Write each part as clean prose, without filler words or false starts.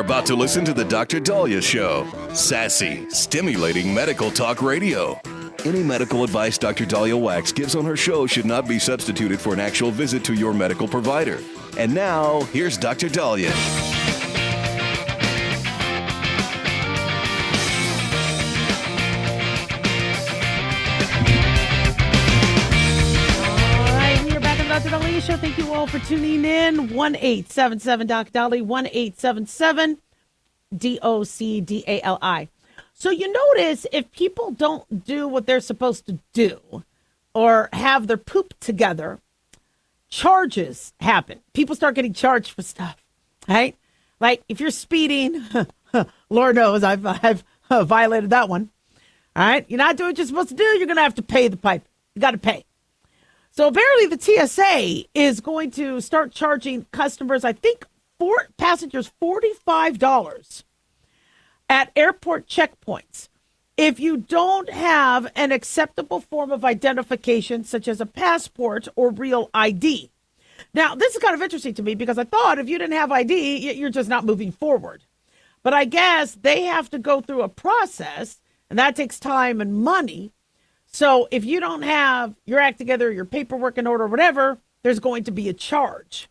about to listen to the Dr. Dahlia Show. Sassy, stimulating medical talk radio. Any medical advice Dr. Dahlia Wax gives on her show should not be substituted for an actual visit to your medical provider. And now, here's Dr. Dahlia. Dr. Dahlia Show. Thank you all for tuning in. 1-877 Dr. Dahlia, 1-877-DOCDALI. So you notice if people don't do what they're supposed to do or have their poop together, charges happen. People start getting charged for stuff, right? Like if you're speeding, Lord knows I've violated that one. All right, you're not doing what you're supposed to do. You're going to have to pay the pipe. You got to pay. So apparently the TSA is going to start charging customers, I think, passengers $45 at airport checkpoints if you don't have an acceptable form of identification, such as a passport or real ID. Now, this is kind of interesting to me because I thought if you didn't have ID, you're just not moving forward. But I guess they have to go through a process, and that takes time and money. So if you don't have your act together, your paperwork in order, whatever, there's going to be a charge.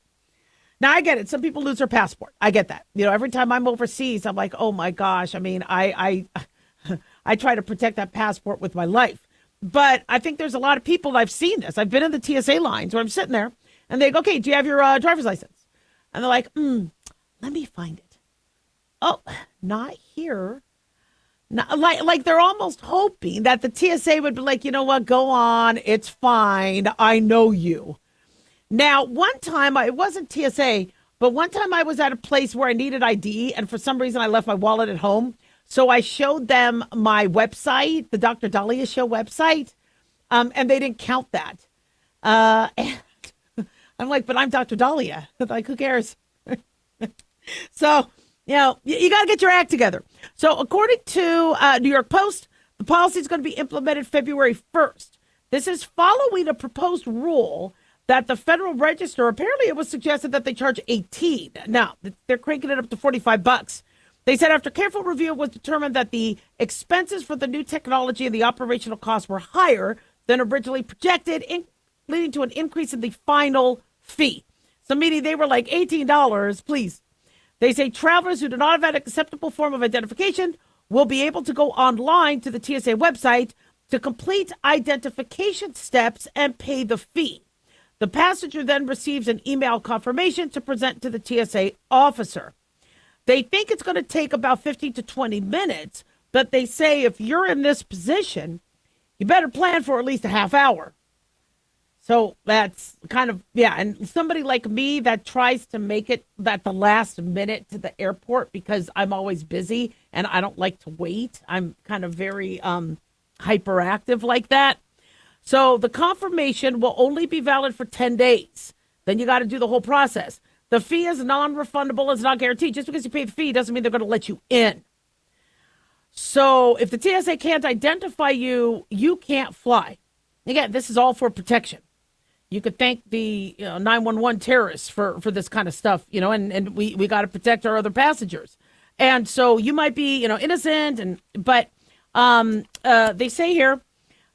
Now, I get it. Some people lose their passport. I get that. You know, every time I'm overseas, I'm like, oh, my gosh. I mean, I try to protect that passport with my life. But I think there's a lot of people, I've seen this. I've been in the TSA lines where I'm sitting there, and they go, okay, do you have your driver's license? And they're like, let me find it. Oh, not here. Like they're almost hoping that the TSA would be like, you know what, go on, it's fine, I know you. Now, one time, it wasn't TSA, but one time I was at a place where I needed ID, and for some reason I left my wallet at home. So I showed them my website, the Dr. Dahlia Show website, and they didn't count that. And I'm like, but I'm Dr. Dahlia. Like, who cares? So, you know, you got to get your act together. So according to New York Post, the policy is going to be implemented February 1st. This is following a proposed rule that the Federal Register, apparently it was suggested that they charge $18. Now, they're cranking it up to $45. They said after careful review, it was determined that the expenses for the new technology and the operational costs were higher than originally projected, leading to an increase in the final fee. So meaning they were like $18, please. They say travelers who do not have an acceptable form of identification will be able to go online to the TSA website to complete identification steps and pay the fee. The passenger then receives an email confirmation to present to the TSA officer. They think it's going to take about 15 to 20 minutes, but they say if you're in this position, you better plan for at least a half hour. So that's kind of, yeah, and somebody like me that tries to make it at the last minute to the airport because I'm always busy and I don't like to wait. I'm kind of very hyperactive like that. So the confirmation will only be valid for 10 days. Then you got to do the whole process. The fee is non-refundable. It's not guaranteed. Just because you pay the fee doesn't mean they're going to let you in. So if the TSA can't identify you, you can't fly. Again, this is all for protection. You could thank the 911 terrorists for this kind of stuff, and we got to protect our other passengers. And so you might be, innocent, but they say here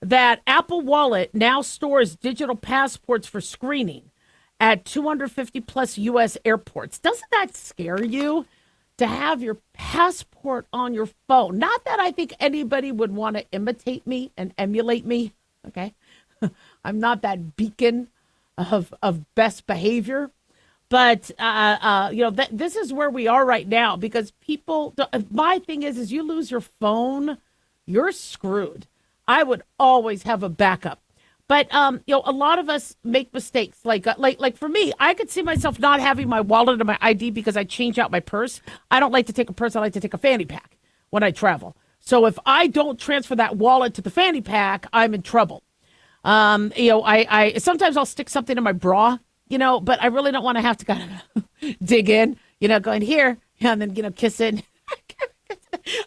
that Apple Wallet now stores digital passports for screening at 250 plus U.S. airports. Doesn't that scare you to have your passport on your phone? Not that I think anybody would want to imitate me and emulate me, okay? I'm not that beacon of best behavior. But, this is where we are right now because people, my thing is you lose your phone, you're screwed. I would always have a backup. But, a lot of us make mistakes. Like for me, I could see myself not having my wallet and my ID because I change out my purse. I don't like to take a purse. I like to take a fanny pack when I travel. So if I don't transfer that wallet to the fanny pack, I'm in trouble. I sometimes I'll stick something in my bra, but I really don't want to have to kind of dig in, going here and then, kiss it.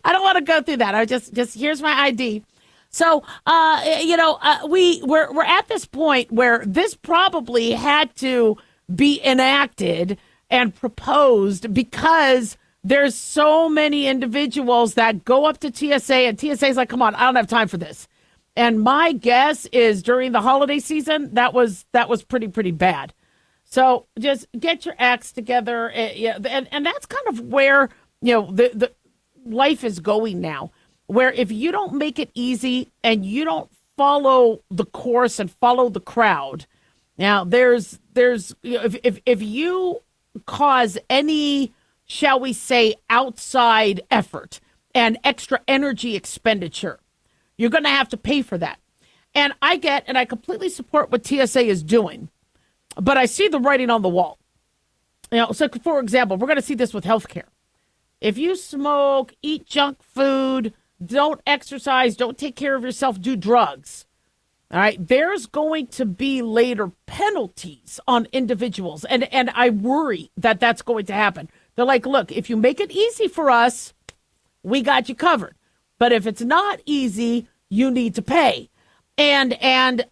I don't want to go through that. I just here's my ID. So, we're at this point where this probably had to be enacted and proposed because there's so many individuals that go up to TSA and TSA is like, come on, I don't have time for this. And my guess is during the holiday season, that was pretty bad. So just get your acts together. And that's kind of where, the life is going now, where if you don't make it easy and you don't follow the course and follow the crowd, now there's if you cause any, shall we say, outside effort and extra energy expenditure, you're going to have to pay for that. And I completely support what TSA is doing, but I see the writing on the wall. So for example, we're going to see this with healthcare. If you smoke, eat junk food, don't exercise, don't take care of yourself, do drugs, all right, there's going to be later penalties on individuals. And I worry that that's going to happen. They're like, look, if you make it easy for us, we got you covered. But if it's not easy, you need to pay. And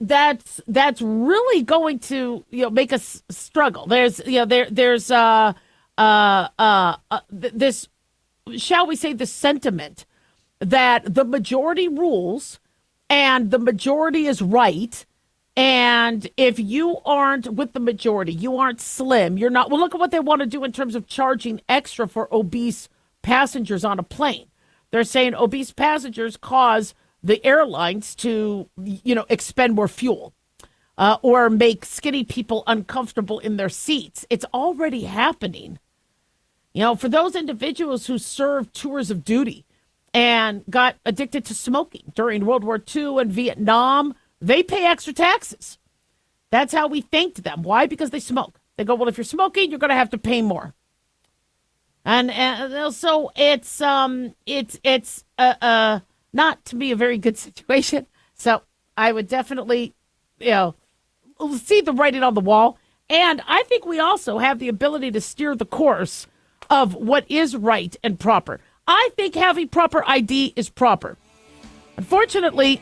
that's really going to make us struggle. There's this, shall we say, the sentiment that the majority rules and the majority is right. And if you aren't with the majority, you aren't slim, you're not. Well, look at what they want to do in terms of charging extra for obese passengers on a plane. They're saying obese passengers cause the airlines to, expend more fuel or make skinny people uncomfortable in their seats. It's already happening. For those individuals who served tours of duty and got addicted to smoking during World War II and Vietnam, they pay extra taxes. That's how we thanked them. Why? Because they smoke. They go, well, if you're smoking, you're going to have to pay more. And so it's not to be a very good situation. So I would definitely, see the writing on the wall. And I think we also have the ability to steer the course of what is right and proper. I think having proper ID is proper. Unfortunately,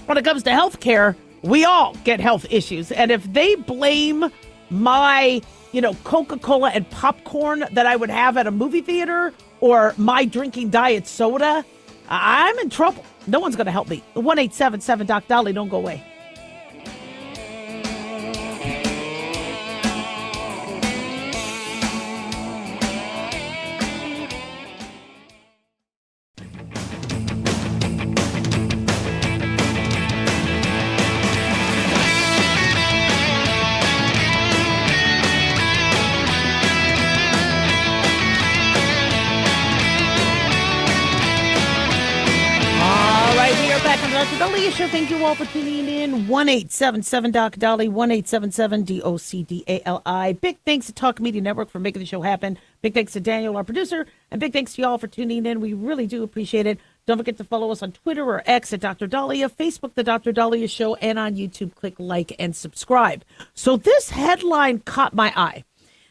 when it comes to health care, we all get health issues. And if they blame my, Coca-Cola and popcorn that I would have at a movie theater or my drinking diet soda, I'm in trouble. No one's going to help me. 1-877-DOC-DOLLY, don't go away. Dr. Dolly Show. Thank you all for tuning in. 1-877-DOC-DOLLY, 1-877-DOC-DALI. Big thanks to Talk Media Network for making the show happen. Big thanks to Daniel, our producer, and big thanks to y'all for tuning in. We really do appreciate it. Don't forget to follow us on Twitter or X at Dr. Dahlia, Facebook, The Dr. Dahlia Show, and on YouTube, click like and subscribe. So this headline caught my eye.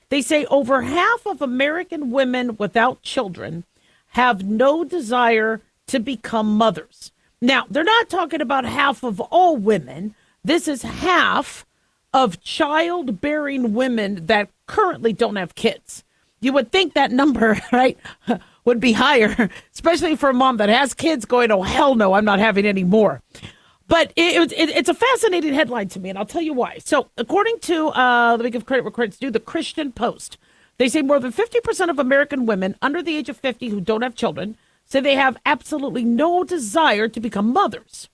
They say over half of American women without children have no desire to become mothers. Now, they're not talking about half of all women. This is half of childbearing women that currently don't have kids. You would think that number, right, would be higher, especially for a mom that has kids going, oh, hell no, I'm not having any more. But it's a fascinating headline to me, and I'll tell you why. So according to, let me give credit where credit's due, the Christian Post, they say more than 50% of American women under the age of 50 who don't have children say they have absolutely no desire to become mothers.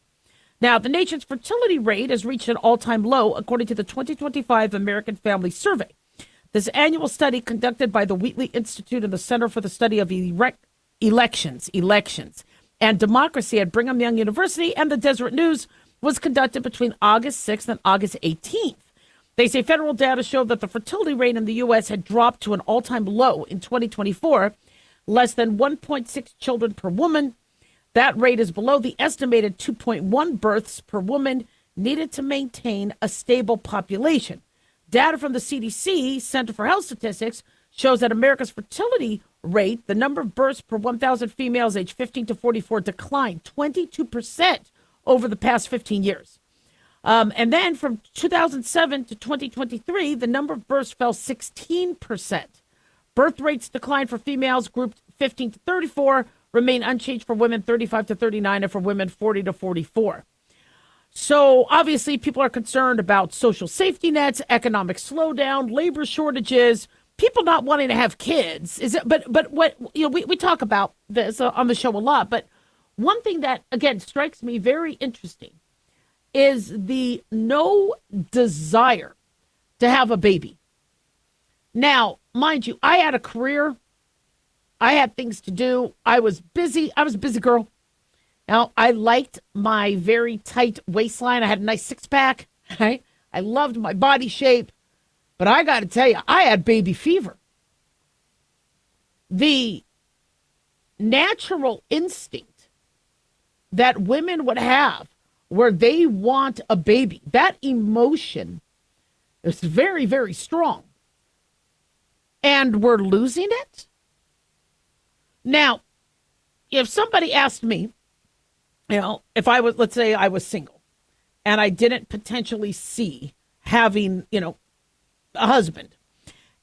Now, the nation's fertility rate has reached an all-time low, according to the 2025 American Family Survey. This annual study conducted by the Wheatley Institute and the Center for the Study of Elections, and Democracy at Brigham Young University and the Deseret News was conducted between August 6th and August 18th. They say federal data showed that the fertility rate in the U.S. had dropped to an all-time low in 2024, less than 1.6 children per woman. That rate is below the estimated 2.1 births per woman needed to maintain a stable population. Data from the CDC, Center for Health Statistics, shows that America's fertility rate, the number of births per 1,000 females aged 15 to 44, declined 22% over the past 15 years. And then from 2007 to 2023, the number of births fell 16%. Birth rates decline for females grouped 15 to 34, remain unchanged for women 35 to 39, and for women 40 to 44. So obviously people are concerned about social safety nets, economic slowdown, labor shortages, people not wanting to have kids. But what, we talk about this on the show a lot, but one thing that, again, strikes me very interesting is the no desire to have a baby. Now, mind you, I had a career. I had things to do. I was busy. I was a busy girl. Now, I liked my very tight waistline. I had a nice six-pack. Right? I loved my body shape. But I got to tell you, I had baby fever. The natural instinct that women would have where they want a baby, that emotion is very, very strong. And we're losing it. Now, if somebody asked me, if I was, let's say I was single and I didn't potentially see having, a husband,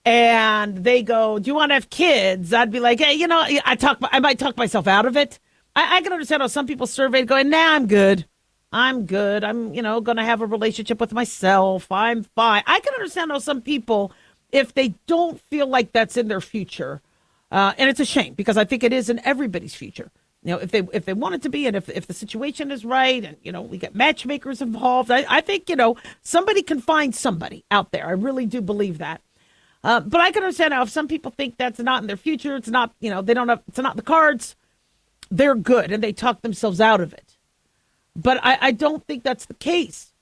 and they go, do you want to have kids? I'd be like, hey, I might talk myself out of it. I can understand how some people surveyed going, nah, I'm good. I'm good. I'm, going to have a relationship with myself. I'm fine. I can understand how some people, if they don't feel like that's in their future, and it's a shame because I think it is in everybody's future. If they want it to be, and if the situation is right, and we get matchmakers involved, I think somebody can find somebody out there. I really do believe that. But I can understand how if some people think that's not in their future, it's not they don't have, it's not in the cards. They're good and they talk themselves out of it. But I don't think that's the case.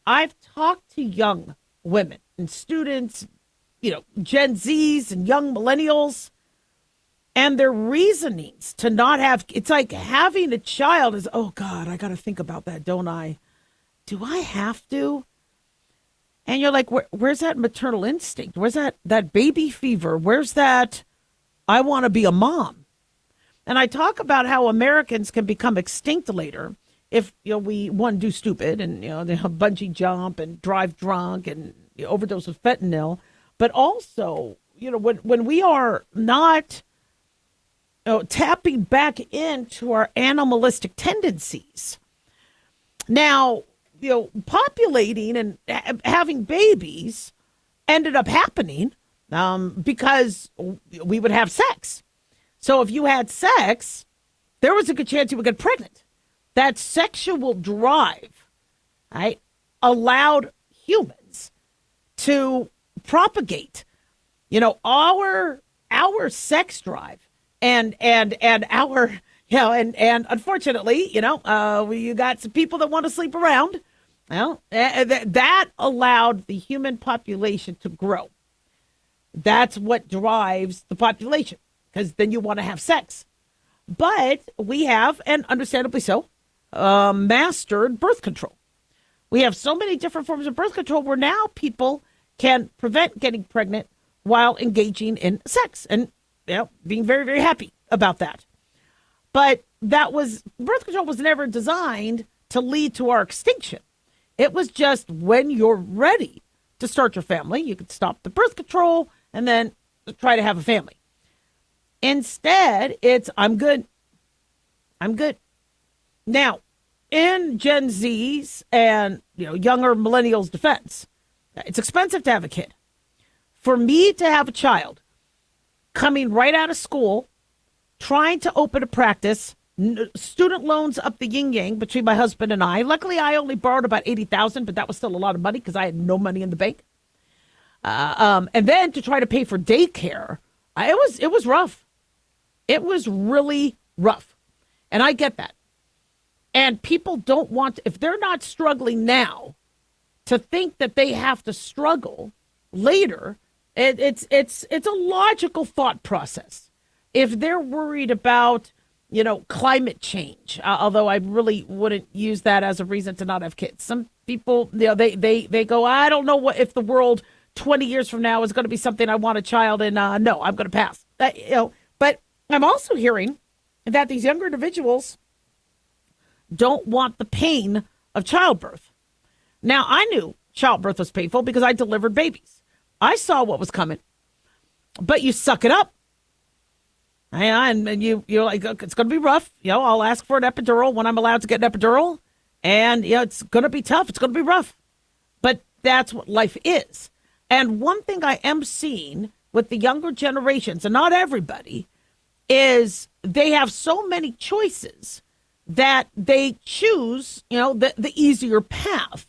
I've talked to young women and students, Gen Zs and young millennials. And their reasonings to not have, it's like having a child is, oh God, I got to think about that, don't I? Do I have to? And you're like, where's that maternal instinct? Where's that baby fever? Where's that, I want to be a mom? And I talk about how Americans can become extinct later if, we, one, do stupid and, they bungee jump and drive drunk and overdose with fentanyl. But also, when we are not tapping back into our animalistic tendencies. Now, populating and having babies ended up happening because we would have sex. So if you had sex, there was a good chance you would get pregnant. That sexual drive, right, allowed humans to propagate, our sex drive. And our, and unfortunately, you got some people that want to sleep around. Well, that allowed the human population to grow. That's what drives the population, because then you want to have sex. But we have, and understandably so, mastered birth control. We have so many different forms of birth control where now people can prevent getting pregnant while engaging in sex. And being very, very happy about that. But birth control was never designed to lead to our extinction. It was just when you're ready to start your family, you could stop the birth control and then try to have a family. Instead, it's, I'm good. I'm good. Now, in Gen Z's and, younger millennials' defense, it's expensive to have a kid. For me to have a child, coming right out of school, trying to open a practice, student loans up the yin-yang between my husband and I. Luckily, I only borrowed about $80,000, but that was still a lot of money because I had no money in the bank. And then to try to pay for daycare, it was rough. It was really rough. And I get that. And people don't want, if they're not struggling now, to think that they have to struggle later. It's a logical thought process. If they're worried about, climate change, although I really wouldn't use that as a reason to not have kids. Some people, they go, I don't know what if the world 20 years from now is going to be something I want a child in. No, I'm going to pass. But I'm also hearing that these younger individuals don't want the pain of childbirth. Now, I knew childbirth was painful because I delivered babies. I saw what was coming. but you suck it up. And you're like, "Okay, it's going to be rough. I'll ask for an epidural when I'm allowed to get an epidural. And, it's going to be tough. It's going to be rough. But that's what life is. And one thing I am seeing with the younger generations, and not everybody, is they have so many choices that they choose, the easier path.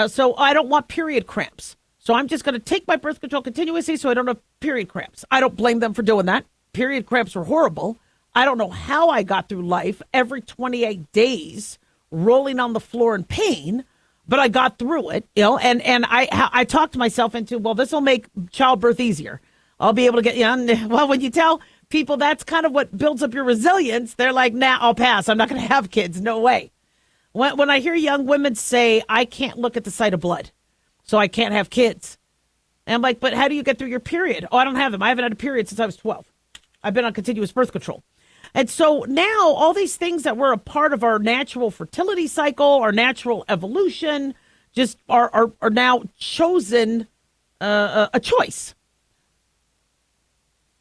So I don't want period cramps. So I'm just going to take my birth control continuously so I don't have period cramps. I don't blame them for doing that. Period cramps were horrible. I don't know how I got through life every 28 days rolling on the floor in pain, but I got through it, and I talked myself into, well, this will make childbirth easier. I'll be able to get, well, when you tell people that's kind of what builds up your resilience, they're like, nah, I'll pass. I'm not going to have kids. No way. When I hear young women say, I can't look at the sight of blood, so I can't have kids. And I'm like, but how do you get through your period? Oh, I don't have them. I haven't had a period since I was 12. I've been on continuous birth control. And so now all these things that were a part of our natural fertility cycle, our natural evolution, just are now chosen a choice.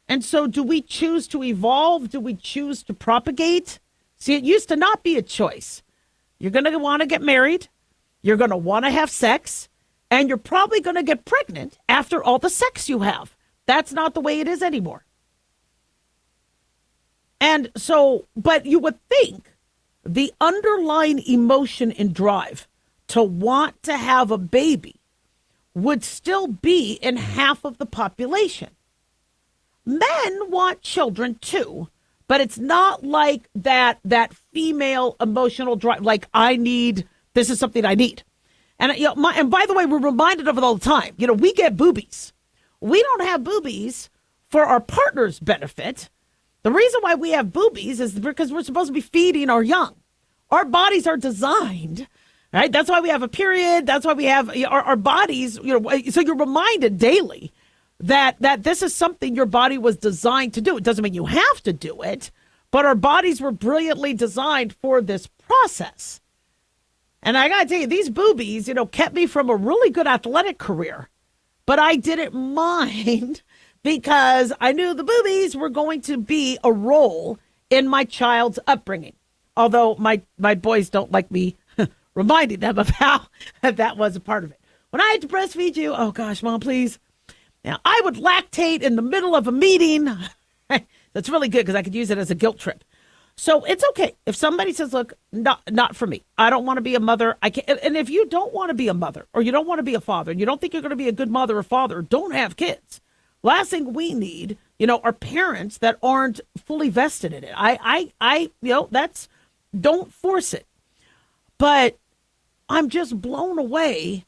And so do we choose to evolve? Do we choose to propagate? See, it used to not be a choice. You're going to want to get married. You're going to want to have sex. And you're probably going to get pregnant after all the sex you have. That's not the way it is anymore. And so, but you would think the underlying emotion and drive to want to have a baby would still be in half of the population. Men want children too, but it's not like that female emotional drive, like this is something I need. And, and by the way, we're reminded of it all the time. We get boobies. We don't have boobies for our partner's benefit. The reason why we have boobies is because we're supposed to be feeding our young. Our bodies are designed, right? That's why we have a period. That's why we have our bodies, so you're reminded daily that this is something your body was designed to do. It doesn't mean you have to do it, but our bodies were brilliantly designed for this process. And I got to tell you, these boobies, kept me from a really good athletic career, but I didn't mind because I knew the boobies were going to be a role in my child's upbringing. Although my boys don't like me reminding them of how that was a part of it. When I had to breastfeed you, oh gosh, Mom, please. Now, I would lactate in the middle of a meeting. That's really good because I could use it as a guilt trip. So it's okay if somebody says, look, not for me. I don't want to be a mother. I can't. And if you don't want to be a mother or you don't want to be a father and you don't think you're going to be a good mother or father, don't have kids. Last thing we need, are parents that aren't fully vested in it. That's, don't force it. But I'm just blown away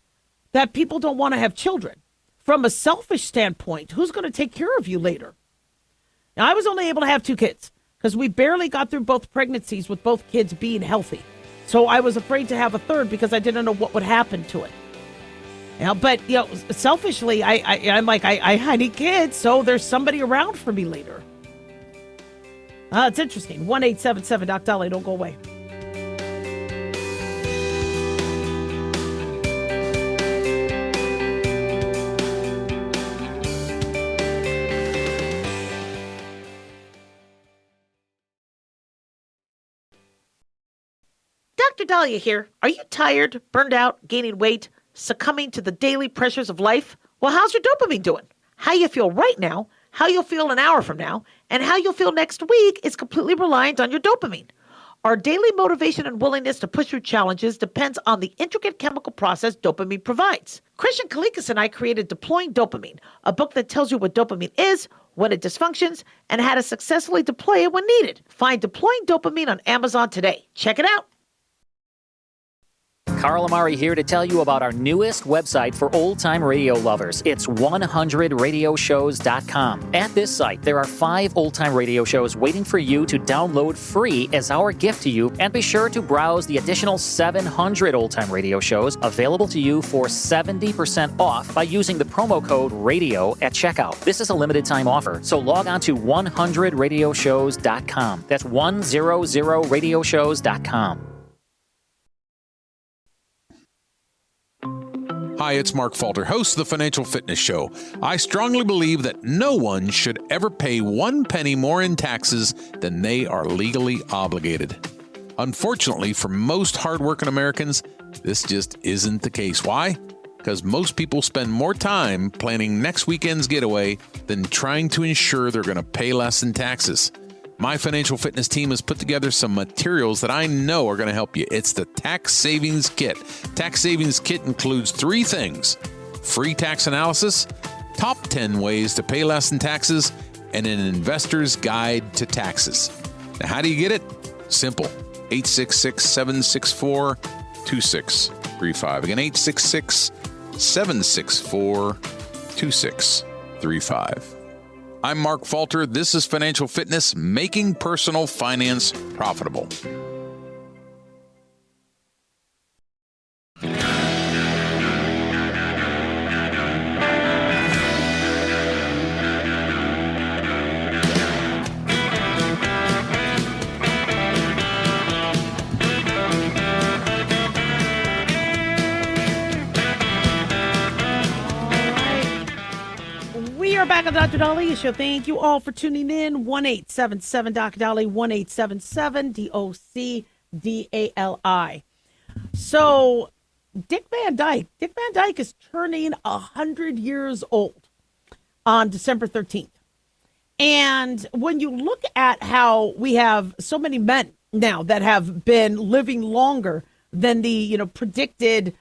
that people don't want to have children. From a selfish standpoint, who's going to take care of you later? Now, I was only able to have 2 kids because we barely got through both pregnancies with both kids being healthy. So I was afraid to have a third because I didn't know what would happen to it. But selfishly, I'm like, I need kids, so there's somebody around for me later. It's interesting. 1-877 Doc Dolly, don't go away. Dr. Dahlia here. Are you tired, burned out, gaining weight, succumbing to the daily pressures of life? Well, how's your dopamine doing? How you feel right now, how you'll feel an hour from now, and how you'll feel next week is completely reliant on your dopamine. Our daily motivation and willingness to push through challenges depends on the intricate chemical process dopamine provides. Christian Kalikas and I created Deploying Dopamine, a book that tells you what dopamine is, when it dysfunctions, and how to successfully deploy it when needed. Find Deploying Dopamine on Amazon today. Check it out. Carl Amari here to tell you about our newest website for old-time radio lovers. It's 100radioshows.com. At this site, there are 5 old-time radio shows waiting for you to download free as our gift to you, and be sure to browse the additional 700 old-time radio shows available to you for 70% off by using the promo code RADIO at checkout. This is a limited-time offer, so log on to 100radioshows.com. That's 100radioshows.com. Hi, it's Mark Falter, host of the Financial Fitness Show. I strongly believe that no one should ever pay 1 penny more in taxes than they are legally obligated. Unfortunately, for most hardworking Americans, this just isn't the case. Why? Because most people spend more time planning next weekend's getaway than trying to ensure they're going to pay less in taxes. My financial fitness team has put together some materials that I know are going to help you. It's the Tax Savings Kit. Tax Savings Kit includes 3 things: free tax analysis, top 10 ways to pay less in taxes, and an investor's guide to taxes. Now, how do you get it? Simple. 866-764-2635. Again, 866-764-2635. I'm Mark Falter. This is Financial Fitness, making personal finance profitable. We are back on the Dr. Dahlia Show. Thank you all for tuning in. 1-877 Dr. Dahlia, 1-877 DOCDALI. So, Dick Van Dyke is turning 100 years old on December 13th. And when you look at how we have so many men now that have been living longer than the predicted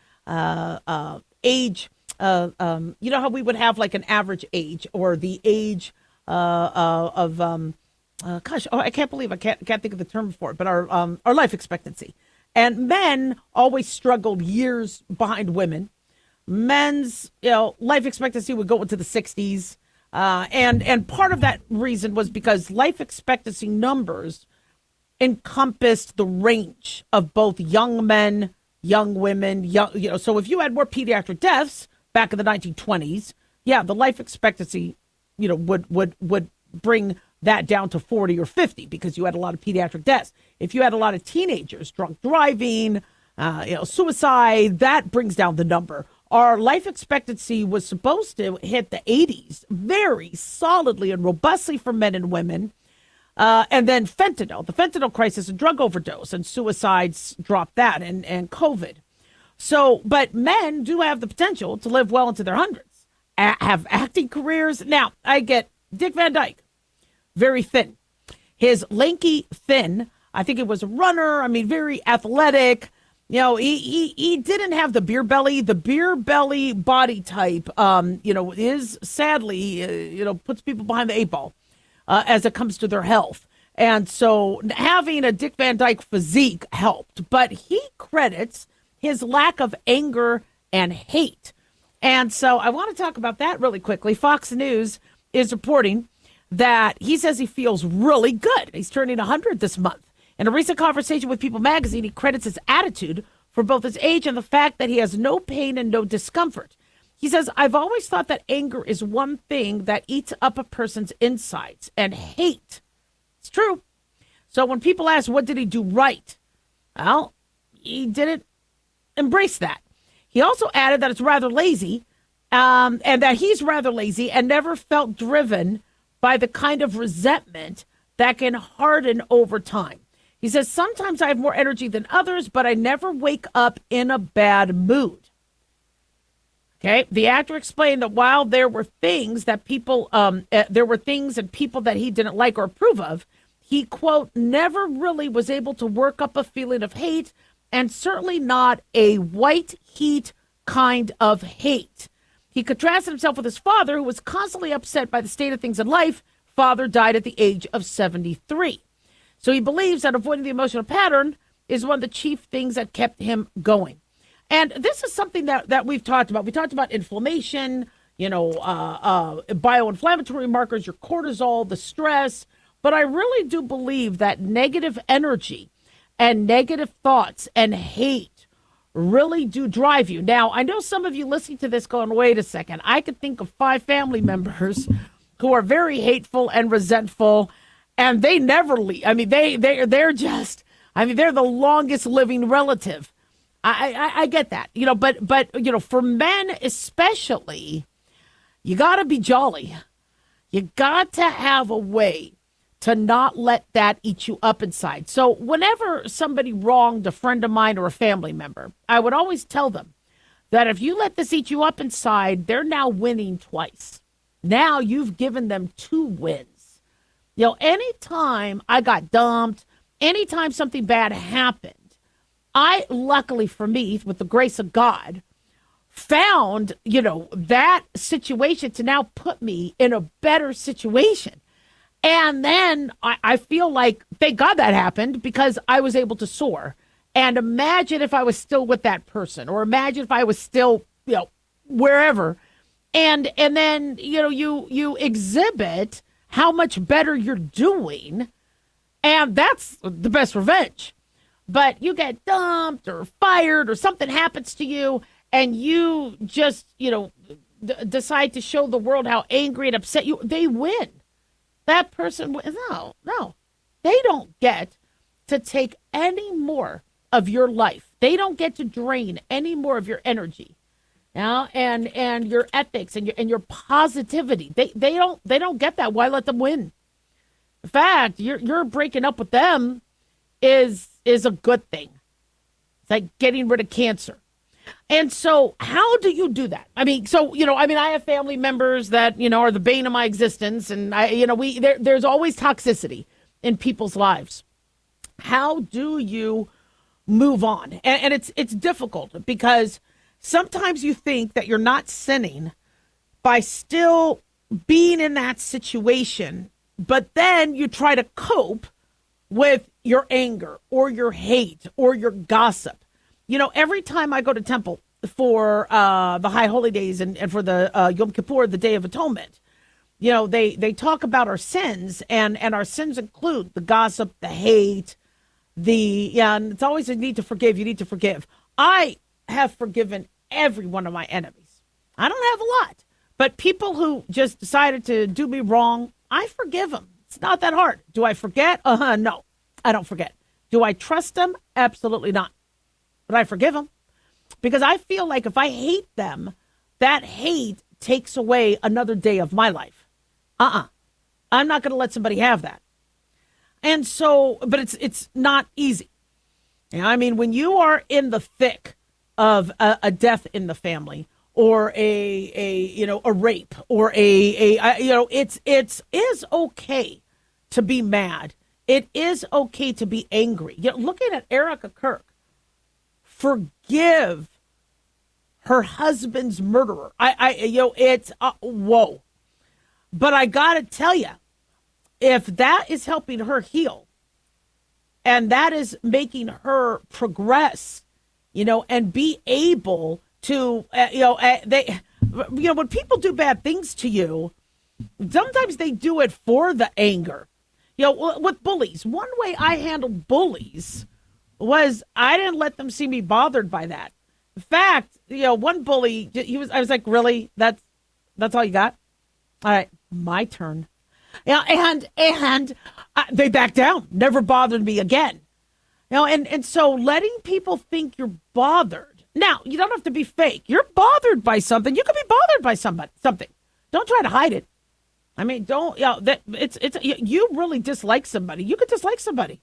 age. You know how we would have like an average age or the age I can't believe I can't think of the term for it, but our life expectancy. And men always struggled years behind women. Men's life expectancy would go into the 60s, and part of that reason was because life expectancy numbers encompassed the range of both young men, young women, So if you had more pediatric deaths back in the 1920s, the life expectancy, would bring that down to 40 or 50 because you had a lot of pediatric deaths. If you had a lot of teenagers, drunk driving, suicide, that brings down the number. Our life expectancy was supposed to hit the 80s very solidly and robustly for men and women. And then the fentanyl crisis and drug overdose and suicides dropped that and COVID. So, but men do have the potential to live well into their hundreds, have acting careers. Now, I get Dick Van Dyke, very thin. His lanky, thin, I think it was a runner. Very athletic. He didn't have the beer belly. The beer belly body type, is sadly, puts people behind the 8 ball as it comes to their health. And so having a Dick Van Dyke physique helped, but he credits his lack of anger and hate. And so I want to talk about that really quickly. Fox News is reporting that he says he feels really good. He's turning 100 this month. In a recent conversation with People magazine, he credits his attitude for both his age and the fact that he has no pain and no discomfort. He says, I've always thought that anger is one thing that eats up a person's insides, and hate. It's true. So when people ask, what did he do right? Well, he didn't embrace that. He also added that it's rather lazy, and that he's rather lazy and never felt driven by the kind of resentment that can harden over time. He says, sometimes I have more energy than others, but I never wake up in a bad mood. Okay. The actor explained that while there were things and people that he didn't like or approve of, he, quote, never really was able to work up a feeling of hate, and certainly not a white heat kind of hate. He contrasted himself with his father, who was constantly upset by the state of things in life. Father died at the age of 73. So he believes that avoiding the emotional pattern is one of the chief things that kept him going. And this is something that we've talked about. We talked about inflammation, bioinflammatory markers, your cortisol, the stress. But I really do believe that negative energy and negative thoughts and hate really do drive you. Now, I know some of you listening to this going, wait a second, I could think of 5 family members who are very hateful and resentful, and they never leave. They're the longest living relative. I get that, but for men especially, you got to be jolly. You got to have a way to not let that eat you up inside. So whenever somebody wronged a friend of mine or a family member, I would always tell them that if you let this eat you up inside, they're now winning twice. Now you've given them 2 wins. Anytime I got dumped, anytime something bad happened, I, luckily for me, with the grace of God, found, that situation to now put me in a better situation. And then I feel like, thank God that happened, because I was able to soar. And imagine if I was still with that person, or imagine if I was still, wherever. And then, you exhibit how much better you're doing. And that's the best revenge. But you get dumped or fired or something happens to you, and you just, decide to show the world how angry and upset they win. That person, no, they don't get to take any more of your life. They don't get to drain any more of your energy, and your ethics and your positivity. They don't get that. Why let them win? In fact, you're breaking up with them is a good thing. It's like getting rid of cancer. And so how do you do that? I have family members that, are the bane of my existence. And there's always toxicity in people's lives. How do you move on? And it's difficult, because sometimes you think that you're not sinning by still being in that situation, but then you try to cope with your anger or your hate or your gossip. Every time I go to temple for the High Holy Days and for the Yom Kippur, the Day of Atonement, they talk about our sins, and our sins include the gossip, the hate, and it's always a need to forgive. You need to forgive. I have forgiven every one of my enemies. I don't have a lot, but people who just decided to do me wrong, I forgive them. It's not that hard. Do I forget? No, I don't forget. Do I trust them? Absolutely not. But I forgive them, because I feel like if I hate them, that hate takes away another day of my life. I'm not going to let somebody have that. And so, but it's not easy. When you are in the thick of a death in the family, or a rape, or it is okay to be mad. It is okay to be angry. Looking at Erica Kirk, forgive her husband's murderer. It's whoa. But I gotta tell you, if that is helping her heal, and that is making her progress, and be able to, when people do bad things to you, sometimes they do it for the anger. With bullies, one way I handled bullies was I didn't let them see me bothered by that. In fact, one bully, I was like, really? That's all you got? All right, my turn. And they backed down, never bothered me again. And so letting people think you're bothered. Now, you don't have to be fake. You're bothered by something. You could be bothered by something. Don't try to hide it. Don't, you really dislike somebody. You could dislike somebody.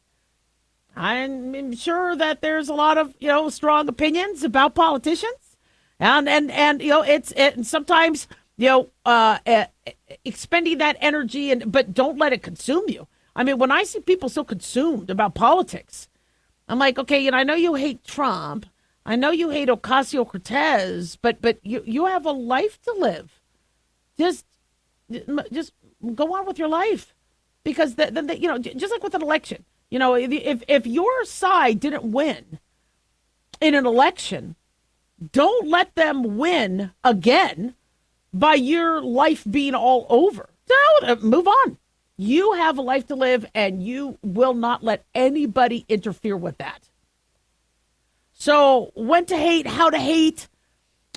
I'm sure that there's a lot of, strong opinions about politicians, and sometimes, expending that energy, but don't let it consume you. When I see people so consumed about politics, I'm like, okay, I know you hate Trump. I know you hate Ocasio-Cortez, but you have a life to live. Just go on with your life, because then just like with an election. If your side didn't win in an election, don't let them win again by your life being all over. No, move on. You have a life to live, and you will not let anybody interfere with that. So when to hate, how to hate.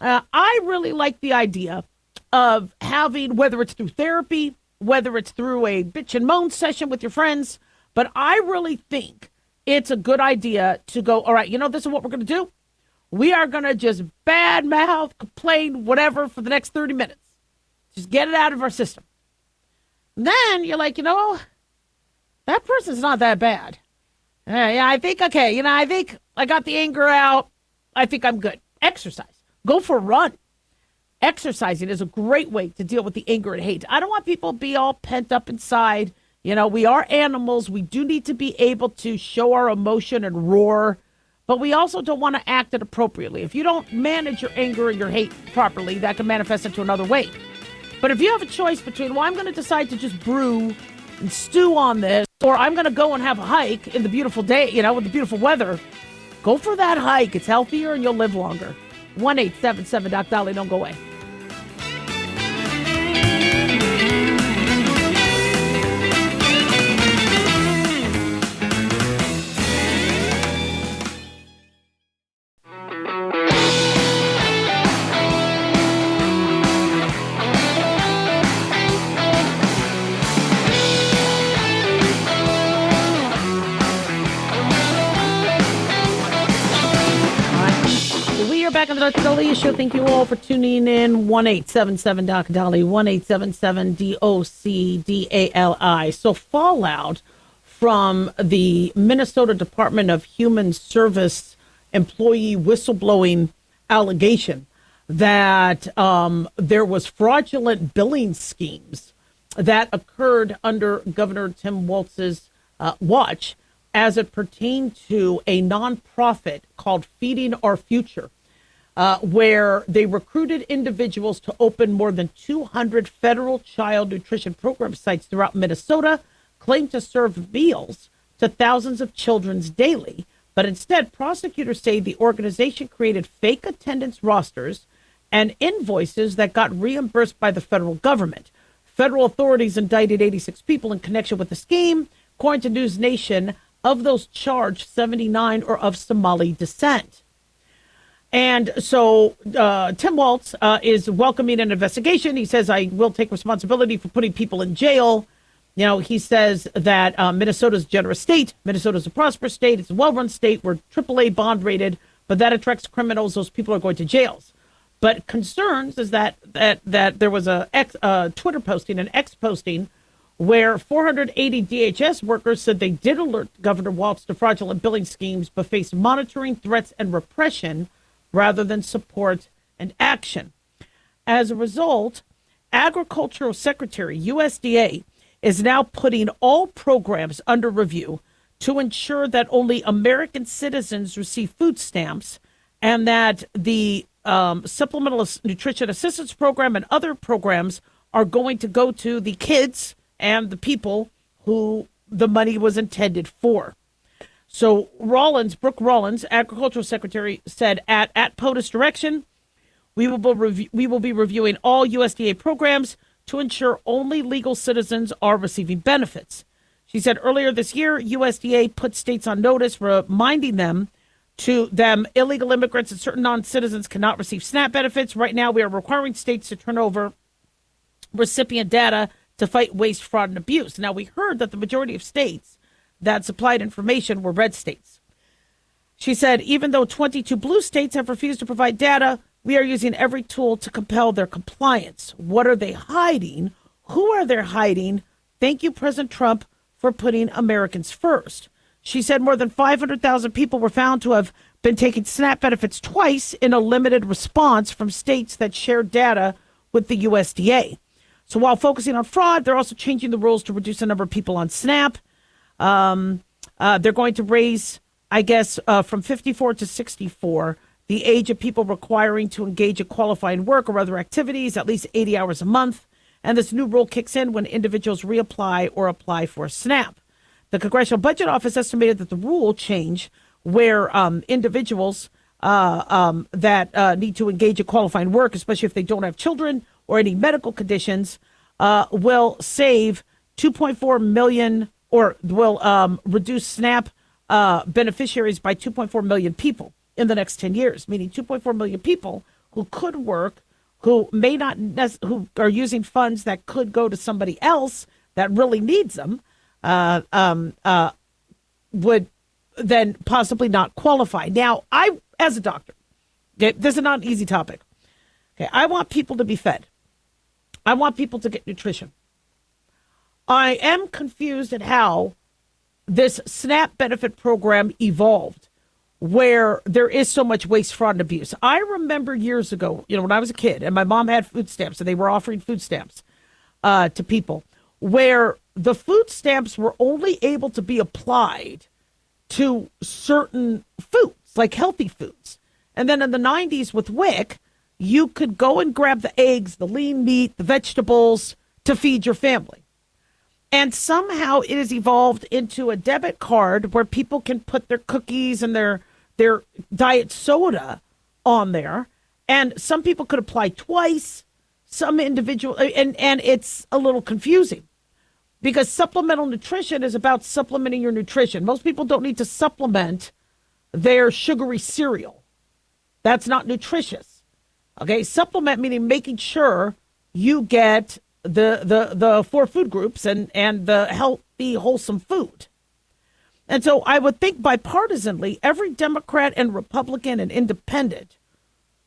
I really like the idea of having, whether it's through therapy, whether it's through a bitch and moan session with your friends, but I really think it's a good idea to go, all right, this is what we're going to do. We are going to just badmouth, complain, whatever for the next 30 minutes. Just get it out of our system. And then you're like, that person's not that bad. Yeah, I think, okay, I think I got the anger out. I think I'm good. Exercise. Go for a run. Exercising is a great way to deal with the anger and hate. I don't want people to be all pent up inside. We are animals. We do need to be able to show our emotion and roar, but we also don't want to act it appropriately. If you don't manage your anger and your hate properly, that can manifest into another way. But if you have a choice between, well, I'm going to decide to just brew and stew on this, or I'm going to go and have a hike in the beautiful day, with the beautiful weather, go for that hike. It's healthier and you'll live longer. 1-877 Doc Dolly. Don't go away. Back on the Dr. Dolly Show. Thank you all for tuning in. 1-877 Doc Dolly, 1-877 DOCDALI. So fallout from the Minnesota Department of Human Service employee whistleblowing allegation that there was fraudulent billing schemes that occurred under Governor Tim Walz's watch as it pertained to a nonprofit called Feeding Our Future. Where they recruited individuals to open more than 200 federal child nutrition program sites throughout Minnesota, claimed to serve meals to thousands of children daily. But instead, prosecutors say the organization created fake attendance rosters and invoices that got reimbursed by the federal government. Federal authorities indicted 86 people in connection with the scheme. According to News Nation, of those charged, 79 are of Somali descent. And so Tim Walz is welcoming an investigation. He says, I will take responsibility for putting people in jail. He says that Minnesota's a generous state. Minnesota's a prosperous state. It's a well-run state. We're AAA bond rated, but that attracts criminals. Those people are going to jails. But concerns is that there was a Twitter posting, an X posting, where 480 DHS workers said they did alert Governor Walz to fraudulent billing schemes, but faced monitoring, threats, and repression rather than support and action. As a result, Agricultural Secretary, USDA, is now putting all programs under review to ensure that only American citizens receive food stamps and that the Supplemental Nutrition Assistance Program and other programs are going to go to the kids and the people who the money was intended for. So Brooke Rollins, Agricultural Secretary, said at POTUS direction, we will be reviewing all USDA programs to ensure only legal citizens are receiving benefits. She said earlier this year, USDA put states on notice, reminding them illegal immigrants and certain non-citizens cannot receive SNAP benefits. Right now, we are requiring states to turn over recipient data to fight waste, fraud, and abuse. Now, we heard that the majority of states that supplied information were red states. She said, even though 22 blue states have refused to provide data, we are using every tool to compel their compliance. What are they hiding? Who are they hiding? Thank you, President Trump, for putting Americans first. She said more than 500,000 people were found to have been taking SNAP benefits twice in a limited response from states that shared data with the USDA. So while focusing on fraud, they're also changing the rules to reduce the number of people on SNAP. They're going to raise, I guess, from 54 to 64, the age of people requiring to engage in qualifying work or other activities, at least 80 hours a month. And this new rule kicks in when individuals reapply or apply for SNAP. The Congressional Budget Office estimated that the rule change where individuals that need to engage in qualifying work, especially if they don't have children or any medical conditions, will save 2.4 million or will reduce SNAP beneficiaries by 2.4 million people in the next 10 years, meaning 2.4 million people who could work, who may not, who are using funds that could go to somebody else that really needs them, would then possibly not qualify. Now, I, as a doctor, Okay, this is not an easy topic. Okay, I want people to be fed. I want people to get nutrition. I am confused at how this SNAP benefit program evolved, where there is so much waste, fraud, and abuse. I remember years ago, when I was a kid, and my mom had food stamps, and they were offering food stamps to people, where the food stamps were only able to be applied to certain foods, like healthy foods. And then in the 90s with WIC, you could go and grab the eggs, the lean meat, the vegetables to feed your family. And somehow it has evolved into a debit card where people can put their cookies and their diet soda on there. And some people could apply twice, some individual, and it's a little confusing because supplemental nutrition is about supplementing your nutrition. Most people don't need to supplement their sugary cereal. That's not nutritious. Okay, supplement meaning making sure you get the 4 food groups and the healthy, wholesome food. And so I would think bipartisanly, every Democrat and Republican and independent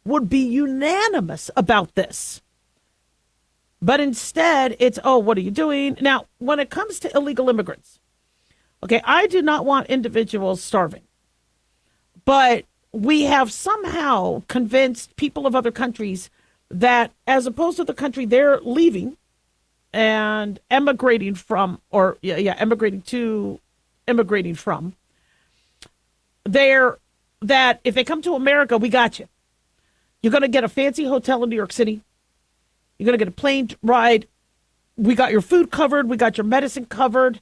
would be unanimous about this. But instead, it's, oh, what are you doing? Now, when it comes to illegal immigrants, okay, I do not want individuals starving. But we have somehow convinced people of other countries that as opposed to the country they're leaving and emigrating from, or emigrating from, that if they come to America, we got you. You're going to get a fancy hotel in New York City. You're going to get a plane ride. We got your food covered. We got your medicine covered.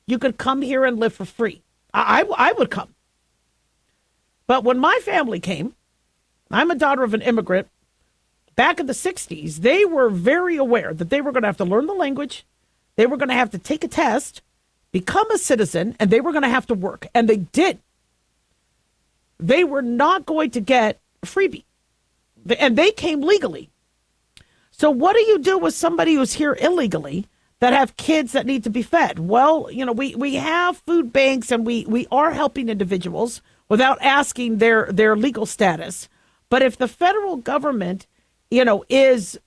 You could come here and live for free. I would come. But when my family came, I'm a daughter of an immigrant. Back in the 60s, they were very aware that they were going to have to learn the language. They were going to have to take a test, become a citizen, and they were going to have to work. And they did. They were not going to get a freebie. And they came legally. So what do you do with somebody who's here illegally that have kids that need to be fed? Well, we have food banks and we are helping individuals without asking their legal status. But if the federal government, is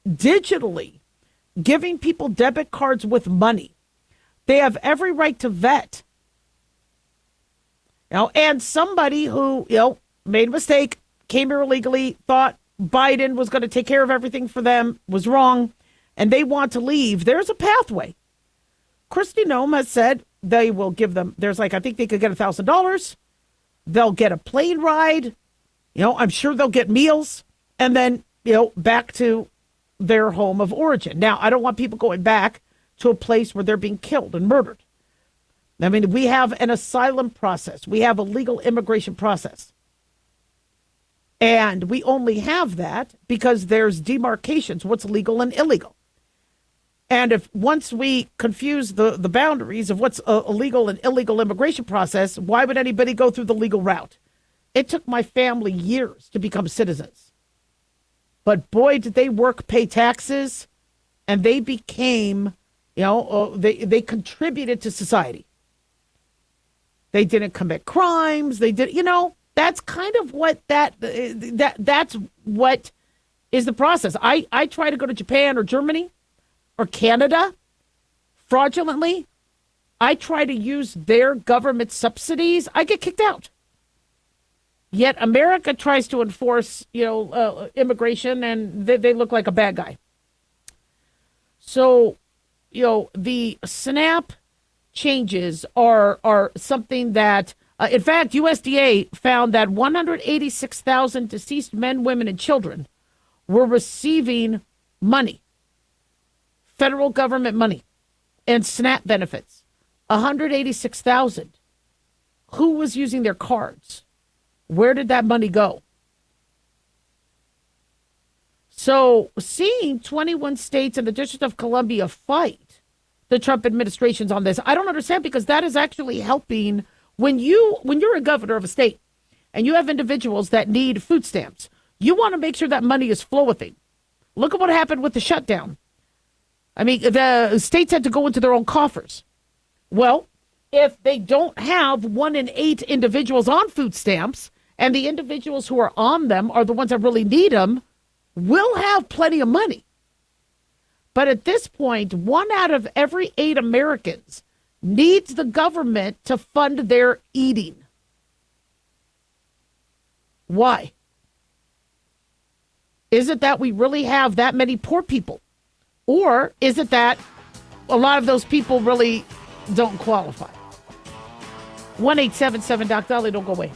digitally giving people debit cards with money, they have every right to vet. And somebody who, made a mistake, came here illegally, thought Biden was going to take care of everything for them, was wrong, and they want to leave, there's a pathway. Kristi Noem has said they will give them, I think they could get $1,000. They'll get a plane ride. I'm sure they'll get meals and then, back to their home of origin. Now, I don't want people going back to a place where they're being killed and murdered. I mean, we have an asylum process. We have a legal immigration process. And we only have that because there's demarcations, what's legal and illegal. And if once we confuse the boundaries of what's a legal and illegal immigration process, why would anybody go through the legal route? It took my family years to become citizens. But boy, did they work, pay taxes, and they became, they contributed to society. They didn't commit crimes. They did, that's kind of what that's what is the process. I try to go to Japan or Germany or Canada fraudulently. I try to use their government subsidies. I get kicked out. Yet America tries to enforce, immigration, and they look like a bad guy. So, the SNAP changes are something that, in fact, USDA found that 186,000 deceased men, women, and children were receiving money, federal government money, and SNAP benefits. 186,000. Who was using their cards? Where did that money go? So seeing 21 states and the District of Columbia fight the Trump administration's on this, I don't understand, because that is actually helping when you're a governor of a state and you have individuals that need food stamps. You want to make sure that money is flowing. Look at what happened with the shutdown. I mean, the states had to go into their own coffers. Well, if they don't have 1 in 8 individuals on food stamps, and the individuals who are on them are the ones that really need them, will have plenty of money. But at this point, 1 out of every 8 Americans needs the government to fund their eating. Why? Is it that we really have that many poor people? Or is it that a lot of those people really don't qualify? 1-877 Doc Dolly, don't go away.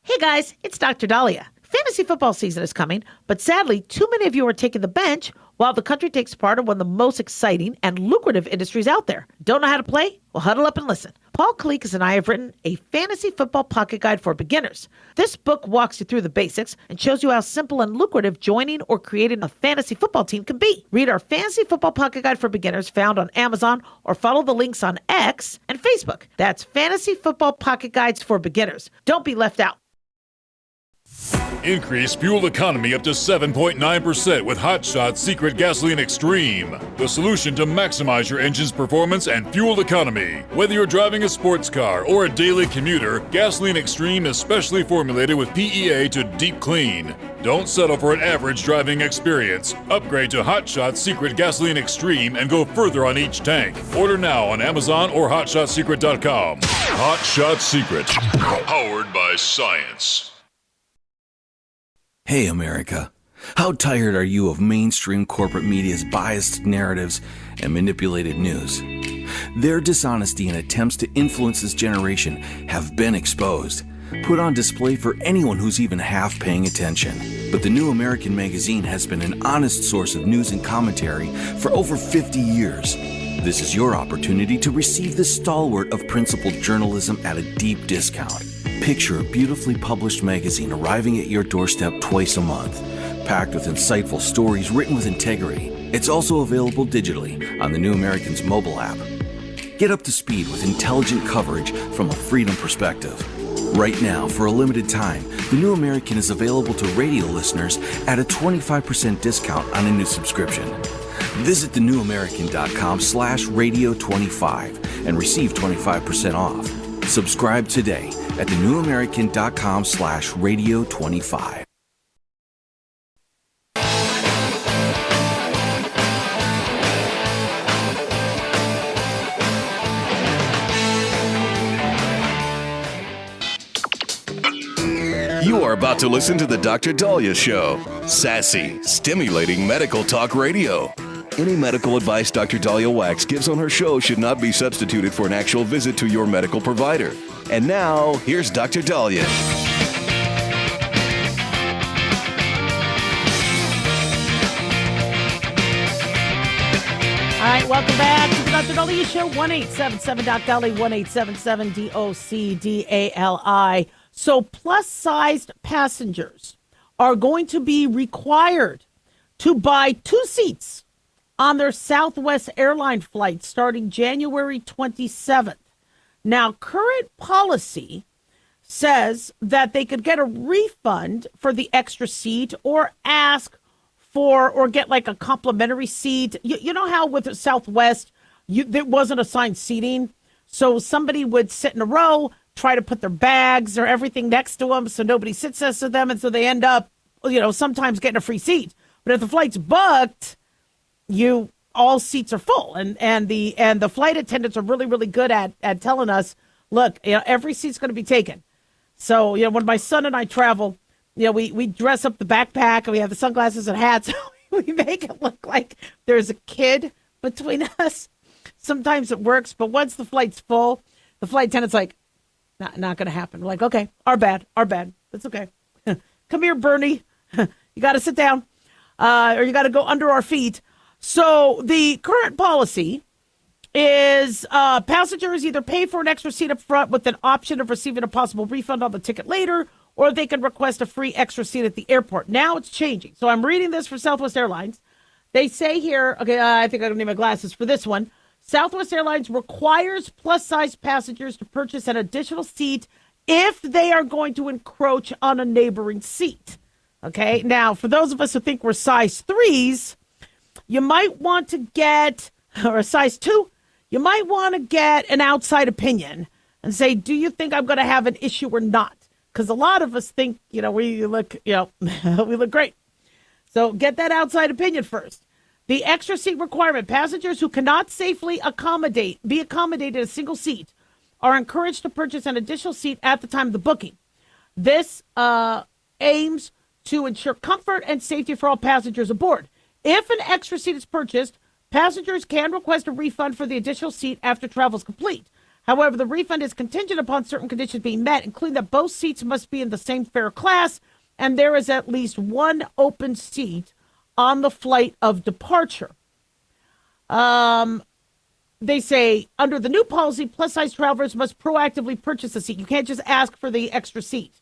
Hey guys, it's Dr. Dahlia. Fantasy football season is coming, but sadly, too many of you are taking the bench while the country takes part in one of the most exciting and lucrative industries out there. Don't know how to play? Well, huddle up and listen. Paul Kalikas and I have written a fantasy football pocket guide for beginners. This book walks you through the basics and shows you how simple and lucrative joining or creating a fantasy football team can be. Read our fantasy football pocket guide for beginners found on Amazon or follow the links on X and Facebook. That's Fantasy Football Pocket Guides for Beginners. Don't be left out. Increase fuel economy up to 7.9% with Hot Shot Secret Gasoline Extreme, the solution to maximize your engine's performance and fuel economy. Whether you're driving a sports car or a daily commuter, Gasoline Extreme is specially formulated with PEA to deep clean. Don't settle for an average driving experience. Upgrade to Hot Shot Secret Gasoline Extreme and go further on each tank. Order now on Amazon or HotShotSecret.com. Hot Shot Secret, powered by science. Hey, America. How tired are you of mainstream corporate media's biased narratives and manipulated news? Their dishonesty and attempts to influence this generation have been exposed, put on display for anyone who's even half paying attention. But the New American Magazine has been an honest source of news and commentary for over 50 years. This is your opportunity to receive the stalwart of principled journalism at a deep discount. Picture a beautifully published magazine arriving at your doorstep twice a month, packed with insightful stories written with integrity. It's also available digitally on the New American's mobile app. Get up to speed with intelligent coverage from a freedom perspective. Right now, for a limited time, the New American is available to radio listeners at a 25% discount on a new subscription. Visit thenewamerican.com/radio25 and receive 25% off. Subscribe today at thenewamerican.com/radio25. You are about to listen to the Dr. Dahlia Show. Sassy, stimulating medical talk radio. Any medical advice Dr. Dahlia Wax gives on her show should not be substituted for an actual visit to your medical provider. And now, here's Dr. Dahlia. All right, welcome back to the Dr. Dahlia Show. 1-877-DOC-DALI, 1-877-DOC-DALI. So plus-sized passengers are going to be required to buy 2 seats on their Southwest airline flight starting January 27th. Now, current policy says that they could get a refund for the extra seat or ask for or get like a complimentary seat. You know how with Southwest, there wasn't assigned seating. So somebody would sit in a row, try to put their bags or everything next to them so nobody sits next to them. And so they end up, sometimes getting a free seat. But if the flight's booked, all seats are full, and the flight attendants are really, really good at telling us, look, every seat's going to be taken. So, when my son and I travel, we dress up the backpack and we have the sunglasses and hats. We make it look like there's a kid between us. Sometimes it works, but once the flight's full, the flight attendant's like, not going to happen. We're like, okay, our bad. That's okay. Come here, Bernie. You got to sit down, or you got to go under our feet. So the current policy is passengers either pay for an extra seat up front with an option of receiving a possible refund on the ticket later, or they can request a free extra seat at the airport. Now it's changing. So I'm reading this for Southwest Airlines. They say here, okay, I think I don't need my glasses for this one. Southwest Airlines requires plus-size passengers to purchase an additional seat if they are going to encroach on a neighboring seat. Okay, now, for those of us who think we're size 3s, you might want to get, or a size 2, you might want to get an outside opinion and say, do you think I'm going to have an issue or not? Because a lot of us think, we look, we look great. So get that outside opinion first. The extra seat requirement, passengers who cannot safely be accommodated a single seat are encouraged to purchase an additional seat at the time of the booking. This aims to ensure comfort and safety for all passengers aboard. If an extra seat is purchased, passengers can request a refund for the additional seat after travel is complete. However, the refund is contingent upon certain conditions being met, including that both seats must be in the same fare class and there is at least one open seat on the flight of departure. They say, under the new policy, plus-size travelers must proactively purchase a seat. You can't just ask for the extra seat.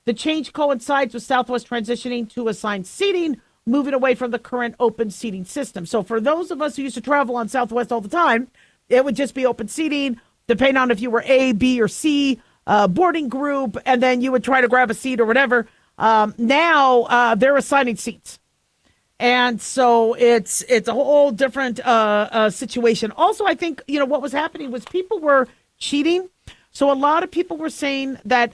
The change coincides with Southwest transitioning to assigned seating, moving away from the current open seating system. So for those of us who used to travel on Southwest all the time, it would just be open seating, depending on if you were A, B, or C boarding group, and then you would try to grab a seat or whatever. Now they're assigning seats. And so it's a whole different situation. Also, I think, what was happening was people were cheating. So a lot of people were saying that,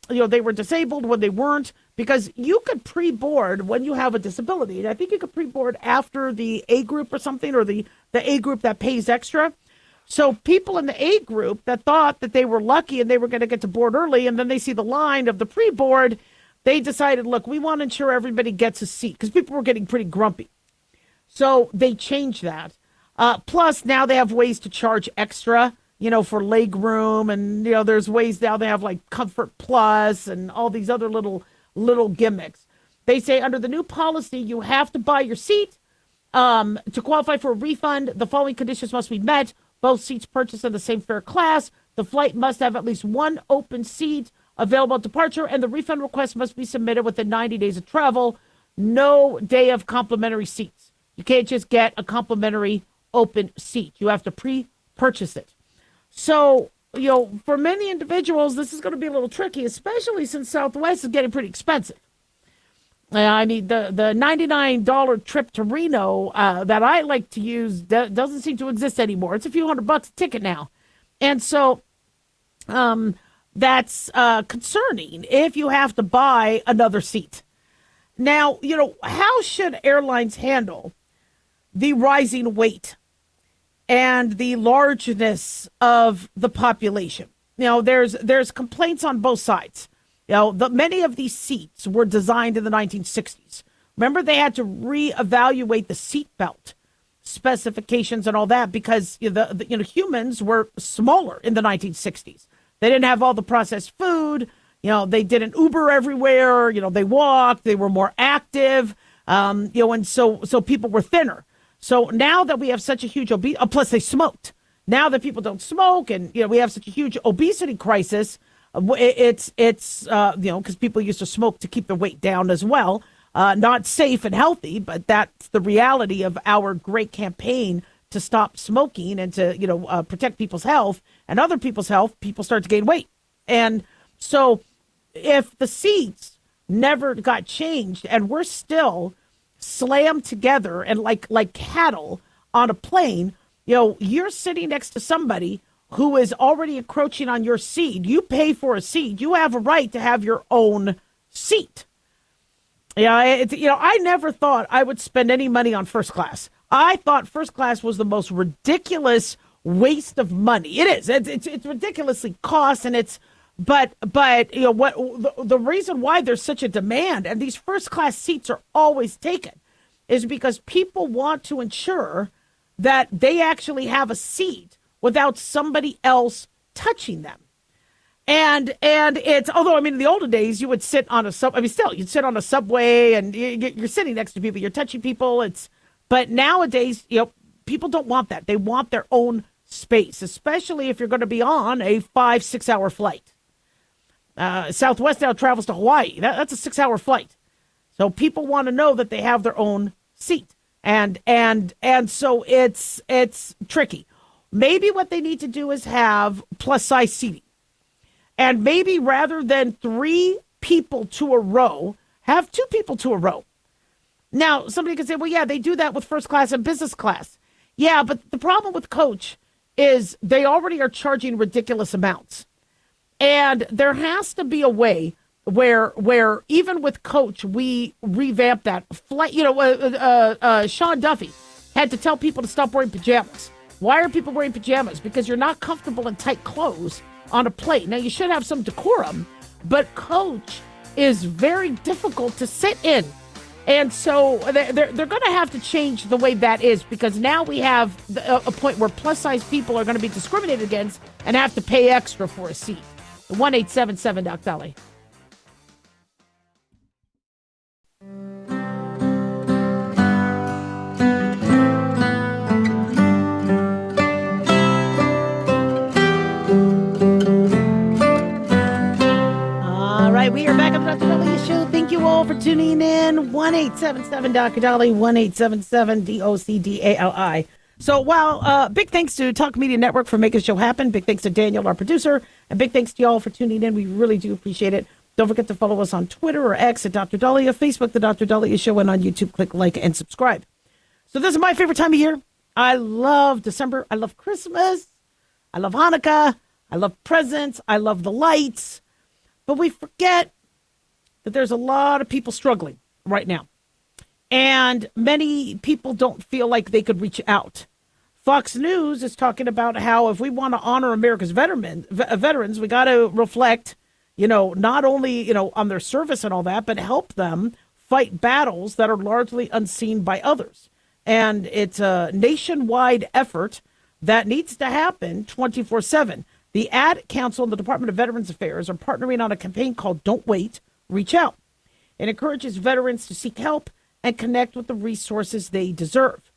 they were disabled when they weren't, because you could pre-board when you have a disability. And I think you could pre-board after the A group or something, or the A group that pays extra. So people in the A group that thought that they were lucky and they were going to get to board early, and then they see the line of the pre-board, they decided, look, we want to ensure everybody gets a seat, because people were getting pretty grumpy. So they changed that. Plus, now they have ways to charge extra, for leg room. And, there's ways now they have like Comfort Plus and all these other little gimmicks. They say under the new policy, you have to buy your seat. To qualify for a refund, the following conditions must be met. Both seats purchased in the same fare class. The flight must have at least one open seat available at departure, and the refund request must be submitted within 90 days of travel. No day of complimentary seats. You can't just get a complimentary open seat. You have to pre-purchase it. So, for many individuals, this is going to be a little tricky, especially since Southwest is getting pretty expensive. I mean, the $99 trip to Reno that I like to use doesn't seem to exist anymore. It's a few $100 a ticket now. And so that's concerning if you have to buy another seat. Now, how should airlines handle the rising weight and the largeness of the population? There's complaints on both sides. Many of these seats were designed in the 1960s. Remember, they had to reevaluate the seatbelt specifications and all that because humans were smaller in the 1960s. They didn't have all the processed food. They didn't Uber everywhere. They walked. They were more active. And so people were thinner. So now that we have such a huge obesity, plus they smoked. Now that people don't smoke, and we have such a huge obesity crisis, it's because people used to smoke to keep their weight down as well. Not safe and healthy, but that's the reality of our great campaign to stop smoking and to protect people's health and other people's health. People start to gain weight, and so if the seats never got changed and we're still slammed together and like cattle on a plane, you're sitting next to somebody who is already encroaching on your seat. You pay for a seat. You have a right to have your own seat. I never thought I would spend any money on first class. I thought first class was the most ridiculous waste of money. It is. It's ridiculously cost, and but the reason why there's such a demand and these first class seats are always taken is because people want to ensure that they actually have a seat without somebody else touching them. And it's, although, in the older days, you would sit on you'd sit on a subway and you're sitting next to people, you're touching people. But nowadays, people don't want that. They want their own space, especially if you're going to be on a 5-6 hour flight. Southwest now travels to Hawaii. That's a 6-hour flight. So people want to know that they have their own seat. And so it's tricky. Maybe what they need to do is have plus size seating. And maybe rather than 3 people to a row, have 2 people to a row. Now, somebody could say, well, yeah, they do that with first class and business class. Yeah, but the problem with coach is they already are charging ridiculous amounts. And there has to be a way where even with coach, we revamp that. Sean Duffy had to tell people to stop wearing pajamas. Why are people wearing pajamas? Because you're not comfortable in tight clothes on a plate. Now, you should have some decorum, but coach is very difficult to sit in. And so they're going to have to change the way that is, because now we have a point where plus-size people are going to be discriminated against and have to pay extra for a seat. 1-877 Doc Dolly. We are back on the Dr. Dolly Show. Thank you all for tuning in. 1-877 Dr. Dolly, 1-877 DOCDALI. So, big thanks to Talk Media Network for making the show happen. Big thanks to Daniel, our producer, and big thanks to y'all for tuning in. We really do appreciate it. Don't forget to follow us on Twitter or X at Dr. Dolly, or Facebook, The Dr. Dolly Show, and on YouTube, click like and subscribe. So this is my favorite time of year. I love December. I love Christmas. I love Hanukkah. I love presents. I love the lights. But we forget that there's a lot of people struggling right now. And many people don't feel like they could reach out. Fox News is talking about how if we want to honor America's veterans, we got to reflect, not only, on their service and all that, but help them fight battles that are largely unseen by others. And it's a nationwide effort that needs to happen 24/7. The Ad Council and the Department of Veterans Affairs are partnering on a campaign called Don't Wait, Reach Out. It encourages veterans to seek help and connect with the resources they deserve.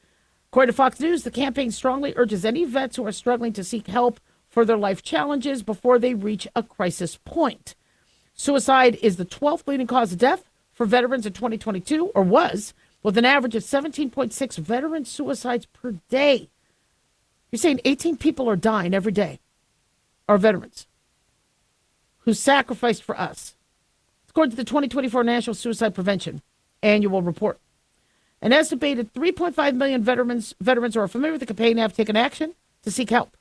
According to Fox News, the campaign strongly urges any vets who are struggling to seek help for their life challenges before they reach a crisis point. Suicide is the 12th leading cause of death for veterans in 2022, or was, with an average of 17.6 veteran suicides per day. You're saying 18 people are dying every day. Are veterans who sacrificed for us. According to the 2024 National Suicide Prevention Annual Report, an estimated 3.5 million veterans who are familiar with the campaign have taken action to seek help.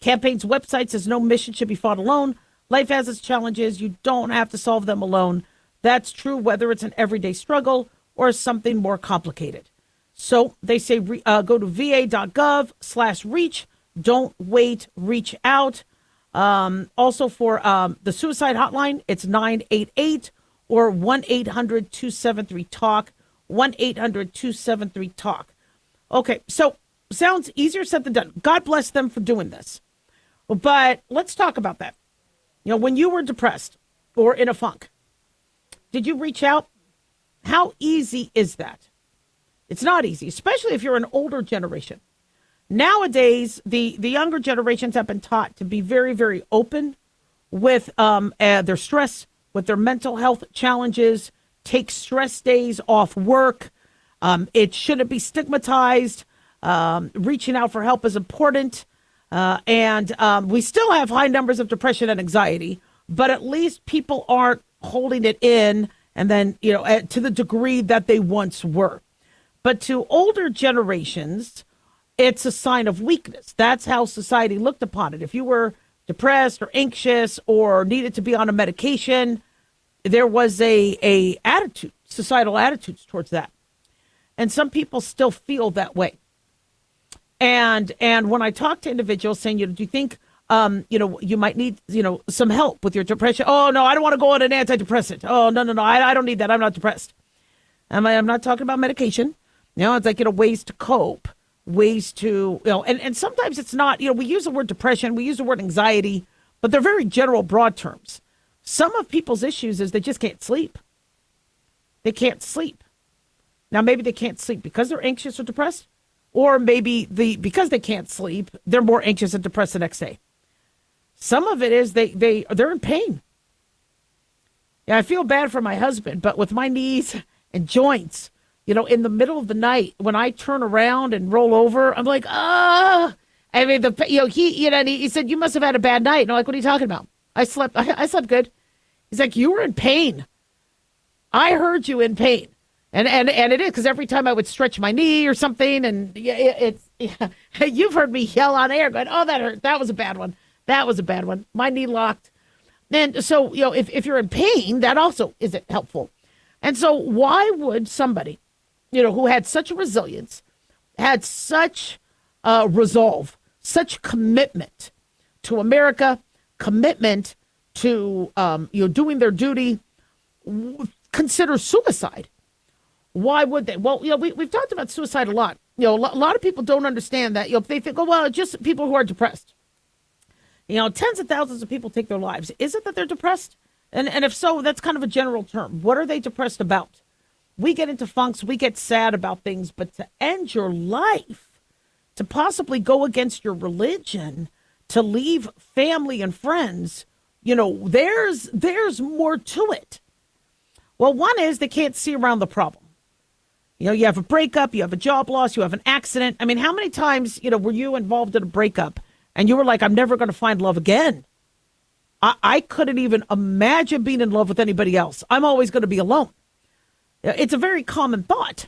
Campaign's website says no mission should be fought alone. Life has its challenges. You don't have to solve them alone. That's true whether it's an everyday struggle or something more complicated. So they say go to va.gov/reach. Don't wait, reach out. Also for the suicide hotline, it's 988 or 1-800-273-TALK, 1-800-273-TALK. Okay, so sounds easier said than done. God bless them for doing this. But let's talk about that. When you were depressed or in a funk, did you reach out? How easy is that? It's not easy, especially if you're an older generation. Nowadays, the younger generations have been taught to be very, very open with their stress, with their mental health challenges, take stress days off work. It shouldn't be stigmatized. Reaching out for help is important. And we still have high numbers of depression and anxiety, but at least people aren't holding it in and then, to the degree that they once were. But to older generations, it's a sign of weakness. That's how society looked upon it. If you were depressed or anxious or needed to be on a medication, there was a attitude, societal attitudes towards that. And some people still feel that way. And when I talk to individuals saying, do you think, you might need, some help with your depression? Oh, no, I don't want to go on an antidepressant. Oh, no, I don't need that. I'm not depressed. I'm not talking about medication. It's like, ways to cope. Ways to, and sometimes it's not, we use the word depression, we use the word anxiety, but they're very general, broad terms. Some of people's issues is they just can't sleep. They can't sleep. Now, maybe they can't sleep because they're anxious or depressed, or maybe because they can't sleep, they're more anxious and depressed the next day. Some of it is they're in pain. Yeah, I feel bad for my husband, but with my knees and joints, in the middle of the night, when I turn around and roll over, I'm like, ah. I mean, he said, you must have had a bad night. And I'm like, what are you talking about? I slept good. He's like, you were in pain. I heard you in pain. And it is, because every time I would stretch my knee or something, and you've heard me yell on air going, oh, that hurt. That was a bad one. That was a bad one. My knee locked. And so, if you're in pain, that also isn't helpful. And so why would somebody, who had such a resilience, had such resolve, such commitment to America, commitment to, doing their duty, consider suicide? Why would they? Well, we've talked about suicide a lot. A lot of people don't understand that. They think, oh, well, it's just people who are depressed. Tens of thousands of people take their lives. Is it that they're depressed? And if so, that's kind of a general term. What are they depressed about? We get into funks, we get sad about things, but to end your life, to possibly go against your religion, to leave family and friends, there's more to it. Well, one is they can't see around the problem. You have a breakup, you have a job loss, you have an accident. I mean, how many times, were you involved in a breakup and you were like, I'm never going to find love again? I couldn't even imagine being in love with anybody else. I'm always going to be alone. It's a very common thought.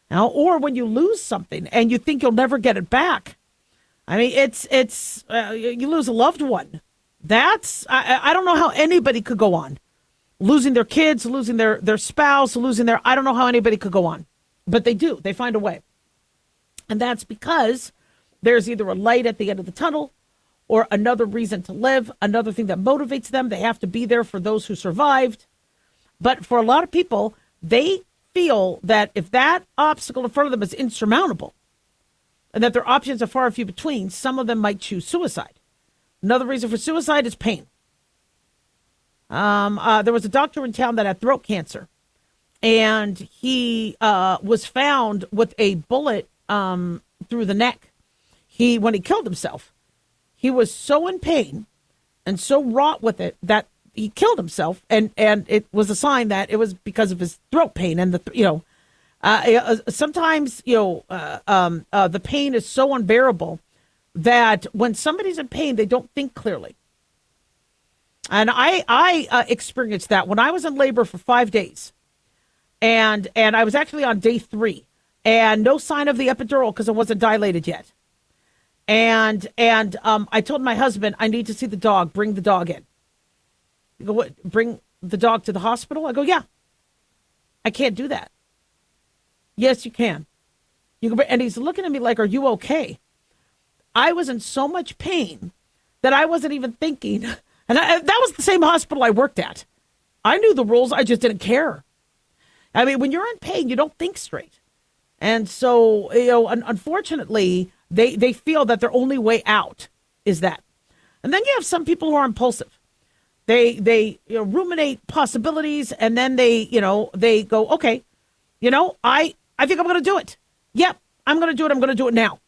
Now, or when you lose something and you think you'll never get it back. I mean, you lose a loved one. I don't know how anybody could go on. Losing their kids, losing their spouse, I don't know how anybody could go on. But they do. They find a way. And that's because there's either a light at the end of the tunnel or another reason to live, another thing that motivates them. They have to be there for those who survived. But for a lot of people, they feel that if that obstacle in front of them is insurmountable and that their options are far and few between, some of them might choose suicide. Another reason for suicide is pain. There was a doctor in town that had throat cancer, and he was found with a bullet through the neck. When he killed himself, he was so in pain and so wrought with it that he killed himself, and it was a sign that it was because of his throat pain. And sometimes the pain is so unbearable that when somebody's in pain, they don't think clearly. And I experienced that when I was in labor for 5 days, and I was actually on day 3, and no sign of the epidural because it wasn't dilated yet. And I told my husband, I need to see the dog. Bring the dog in. He go, what? Bring the dog to the hospital? I go, yeah. I can't do that. Yes, you can. And he's looking at me like, are you okay? I was in so much pain that I wasn't even thinking. And that was the same hospital I worked at. I knew the rules. I just didn't care. I mean, when you're in pain, you don't think straight. And so, unfortunately, they feel that their only way out is that. And then you have some people who are impulsive. They ruminate possibilities, and then they go, okay, I think I'm going to do it. Yep, I'm going to do it. I'm going to do it now.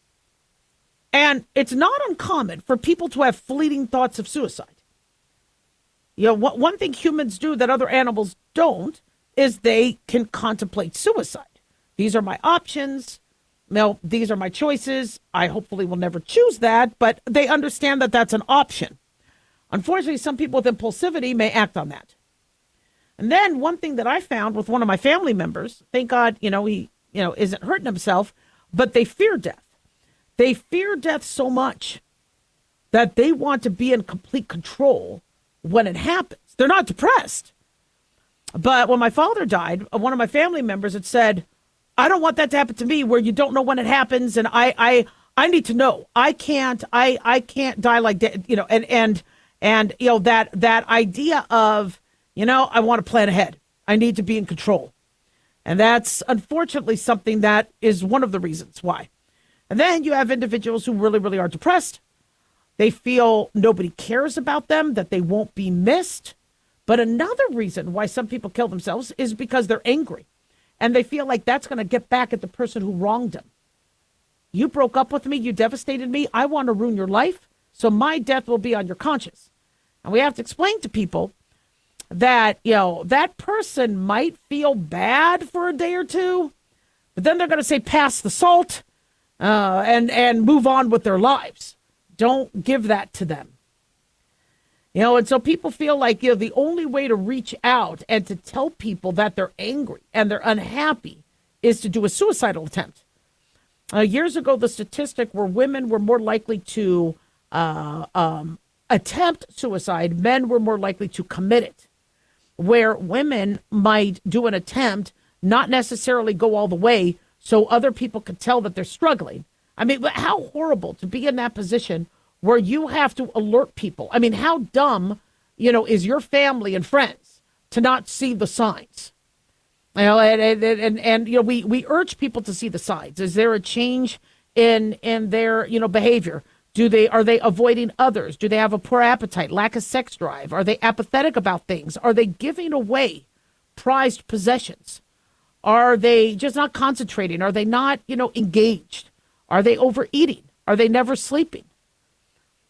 And it's not uncommon for people to have fleeting thoughts of suicide. One thing humans do that other animals don't is they can contemplate suicide. These are my options. These are my choices. I hopefully will never choose that, but they understand that that's an option. Unfortunately, some people with impulsivity may act on that. And then one thing that I found with one of my family members, thank God, he, isn't hurting himself, but they fear death. They fear death so much that they want to be in complete control when it happens. They're not depressed. But when my father died, one of my family members had said, I don't want that to happen to me where you don't know when it happens. And I need to know. I can't die like that, and that idea of, I want to plan ahead. I need to be in control. And that's unfortunately something that is one of the reasons why. And then you have individuals who really, really are depressed. They feel nobody cares about them, that they won't be missed. But another reason why some people kill themselves is because they're angry. And they feel like that's going to get back at the person who wronged them. You broke up with me. You devastated me. I want to ruin your life. So my death will be on your conscience. And we have to explain to people that, that person might feel bad for a day or two, but then they're going to say, pass the salt, and move on with their lives. Don't give that to them. And so people feel like, the only way to reach out and to tell people that they're angry and they're unhappy is to do a suicidal attempt. Years ago, the statistic where women were more likely to attempt suicide, men were more likely to commit it. Where women might do an attempt, not necessarily go all the way, so other people could tell that they're struggling. I mean, how horrible to be in that position where you have to alert people. I mean, how dumb, is your family and friends to not see the signs? And we urge people to see the signs. Is there a change in their, behavior? Are they avoiding others? Do they have a poor appetite, lack of sex drive? Are they apathetic about things? Are they giving away prized possessions? Are they just not concentrating? Are they not, engaged? Are they overeating? Are they never sleeping?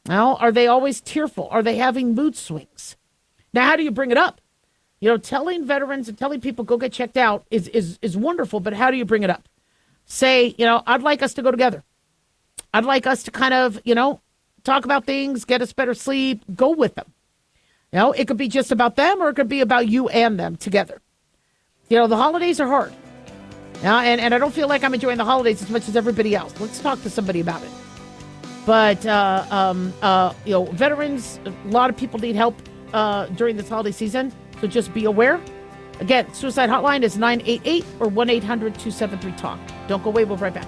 Now, are they always tearful? Are they having mood swings? Now, how do you bring it up? Telling veterans and telling people go get checked out is wonderful, but how do you bring it up? Say, I'd like us to go together. I'd like us to kind of, talk about things, get us better sleep, go with them. It could be just about them or it could be about you and them together. The holidays are hard. And I don't feel like I'm enjoying the holidays as much as everybody else. Let's talk to somebody about it. But, veterans, a lot of people need help during this holiday season. So just be aware. Again, suicide hotline is 988 or 1-800-273-TALK. Don't go away. We'll be right back.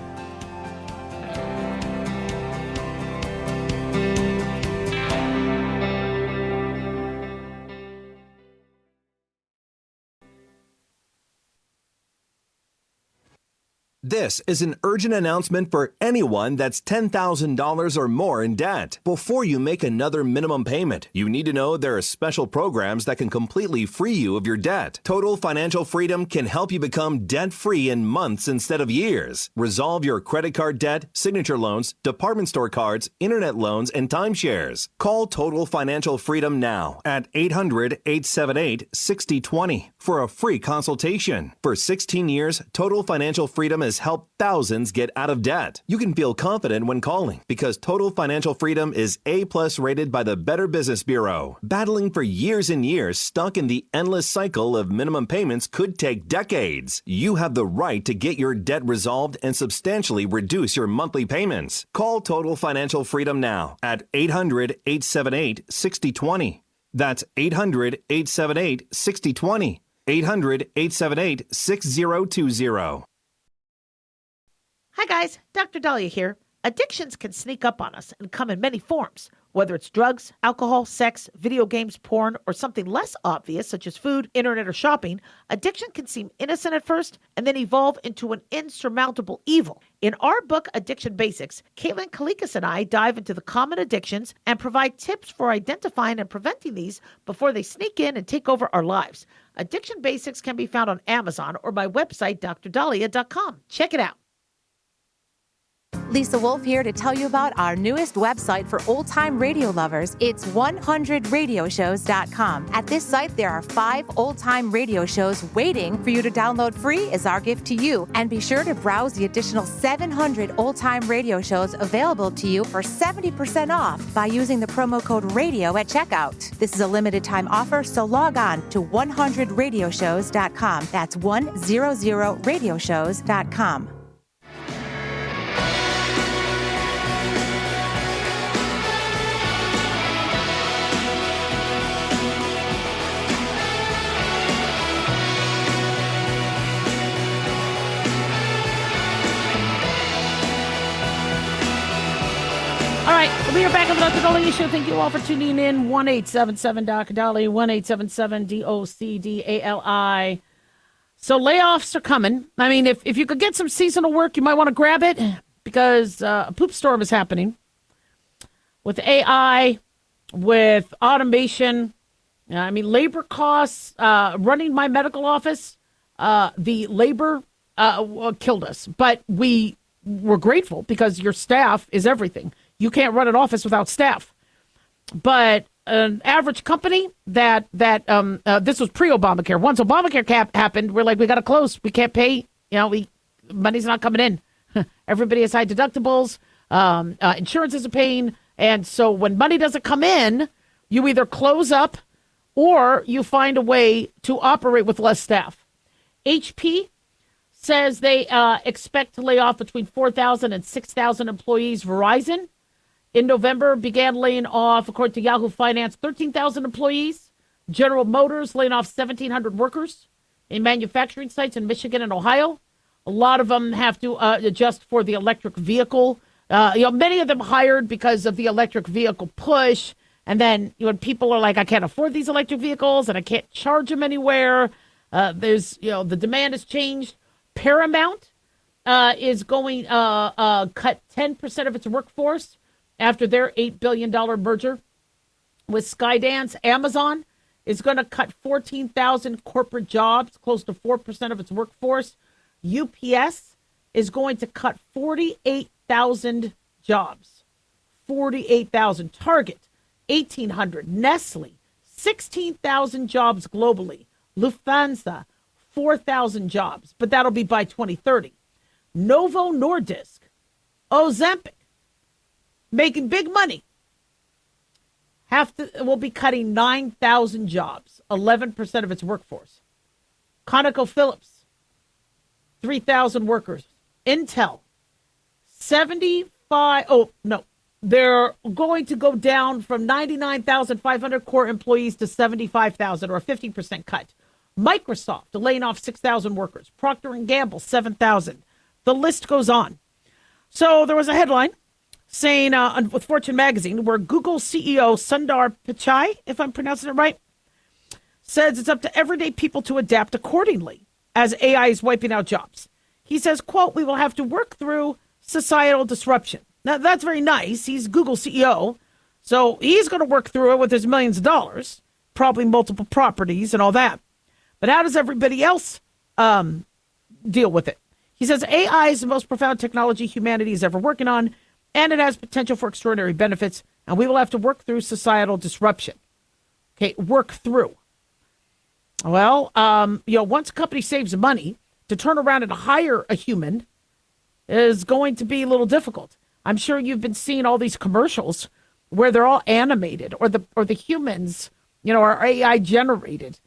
This is an urgent announcement for anyone that's $10,000 or more in debt. Before you make another minimum payment, you need to know there are special programs that can completely free you of your debt. Total Financial Freedom can help you become debt-free in months instead of years. Resolve your credit card debt, signature loans, department store cards, internet loans, and timeshares. Call Total Financial Freedom now at 800-878-6020 for a free consultation. For 16 years, Total Financial Freedom has helped thousands get out of debt. You can feel confident when calling because Total Financial Freedom is A+ rated by the Better Business Bureau. Battling for years and years stuck in the endless cycle of minimum payments could take decades. You have the right to get your debt resolved and substantially reduce your monthly payments. Call Total Financial Freedom now at 800-878-6020. That's 800-878-6020. 800-878-6020. Hi, guys. Dr. Dahlia here. Addictions can sneak up on us and come in many forms, whether it's drugs, alcohol, sex, video games, porn, or something less obvious, such as food, internet, or shopping. Addiction can seem innocent at first and then evolve into an insurmountable evil. In our book, Addiction Basics, Caitlin Kalikas and I dive into the common addictions and provide tips for identifying and preventing these before they sneak in and take over our lives. Addiction Basics can be found on Amazon or my website, drdahlia.com. Check it out. Lisa Wolf here to tell you about our newest website for old-time radio lovers. It's 100radioshows.com. At this site, there are 5 old-time radio shows waiting for you to download free as our gift to you. And be sure to browse the additional 700 old-time radio shows available to you for 70% off by using the promo code RADIO at checkout. This is a limited-time offer, so log on to 100radioshows.com. That's 100radioshows.com. All right, we are back on the Dr. Dahlia Show. Thank you all for tuning in. 1-877-DOC-DALI, 1-877-DOCDALI. So layoffs are coming. I mean, if you could get some seasonal work, you might want to grab it because a poop storm is happening with AI, with automation. I mean, labor costs, running my medical office, the labor killed us. But we're grateful because your staff is everything. You can't run an office without staff. But an average company that this was pre-Obamacare. Once Obamacare happened, we're like, we got to close. We can't pay. Money's not coming in. Everybody has high deductibles. Insurance isn't paying. And so when money doesn't come in, you either close up or you find a way to operate with less staff. HP says they expect to lay off between 4,000 and 6,000 employees. Verizon in November began laying off, according to Yahoo Finance, 13,000 employees. General Motors laying off 1,700 workers in manufacturing sites in Michigan and Ohio. A lot of them have to adjust for the electric vehicle. Many of them hired because of the electric vehicle push. And then when people are like, I can't afford these electric vehicles and I can't charge them anywhere. The demand has changed. Paramount is going cut 10% of its workforce after their $8 billion merger with Skydance. Amazon is going to cut 14,000 corporate jobs, close to 4% of its workforce. UPS is going to cut 48,000 jobs. 48,000. Target, 1,800. Nestle, 16,000 jobs globally. Lufthansa, 4,000 jobs, but that'll be by 2030. Novo Nordisk, Ozempic, making big money, will be cutting 9,000 jobs, 11% of its workforce. ConocoPhillips, 3,000 workers. Intel, 75. Oh, no. They're going to go down from 99,500 core employees to 75,000, or a 50% cut. Microsoft laying off 6,000 workers. Procter & Gamble, 7,000. The list goes on. So there was a headline saying with Fortune magazine where Google CEO Sundar Pichai, if I'm pronouncing it right, says it's up to everyday people to adapt accordingly as AI is wiping out jobs. He says, quote, we will have to work through societal disruption. Now, that's very nice. He's Google CEO, so he's going to work through it with his millions of dollars, probably multiple properties and all that. But how does everybody else deal with it? He says AI is the most profound technology humanity is ever working on, and it has potential for extraordinary benefits, and we will have to work through societal disruption. Okay, work through. Well, once a company saves money, to turn around and hire a human is going to be a little difficult. I'm sure you've been seeing all these commercials where they're all animated, or the humans, are AI generated.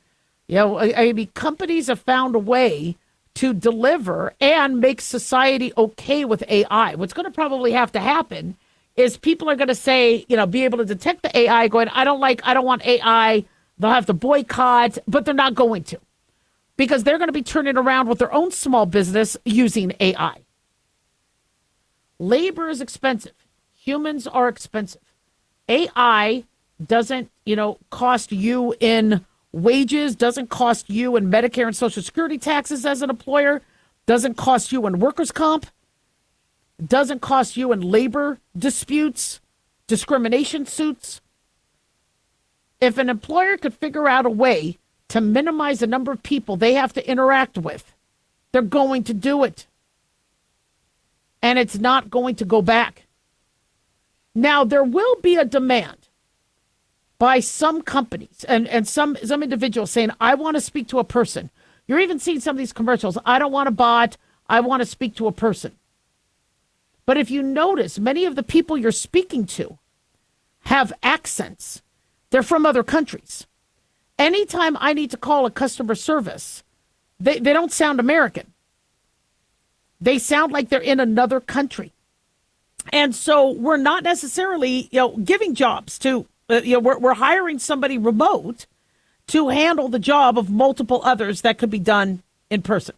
Companies have found a way to deliver and make society okay with AI. What's going to probably have to happen is people are going to say, be able to detect the AI going, I don't want AI. They'll have to boycott, but they're not going to, because they're going to be turning around with their own small business using AI. Labor is expensive. Humans are expensive. AI doesn't, cost you in wages, doesn't cost you in Medicare and Social Security taxes as an employer, doesn't cost you in workers' comp, doesn't cost you in labor disputes, discrimination suits. If an employer could figure out a way to minimize the number of people they have to interact with, they're going to do it. And it's not going to go back. Now, there will be a demand by some companies and some individuals saying, I want to speak to a person. You're even seeing some of these commercials. I don't want a bot. I want to speak to a person. But if you notice, many of the people you're speaking to have accents. They're from other countries. Anytime I need to call a customer service, they don't sound American. They sound like they're in another country. And so we're not necessarily, giving jobs to, we're hiring somebody remote to handle the job of multiple others that could be done in person.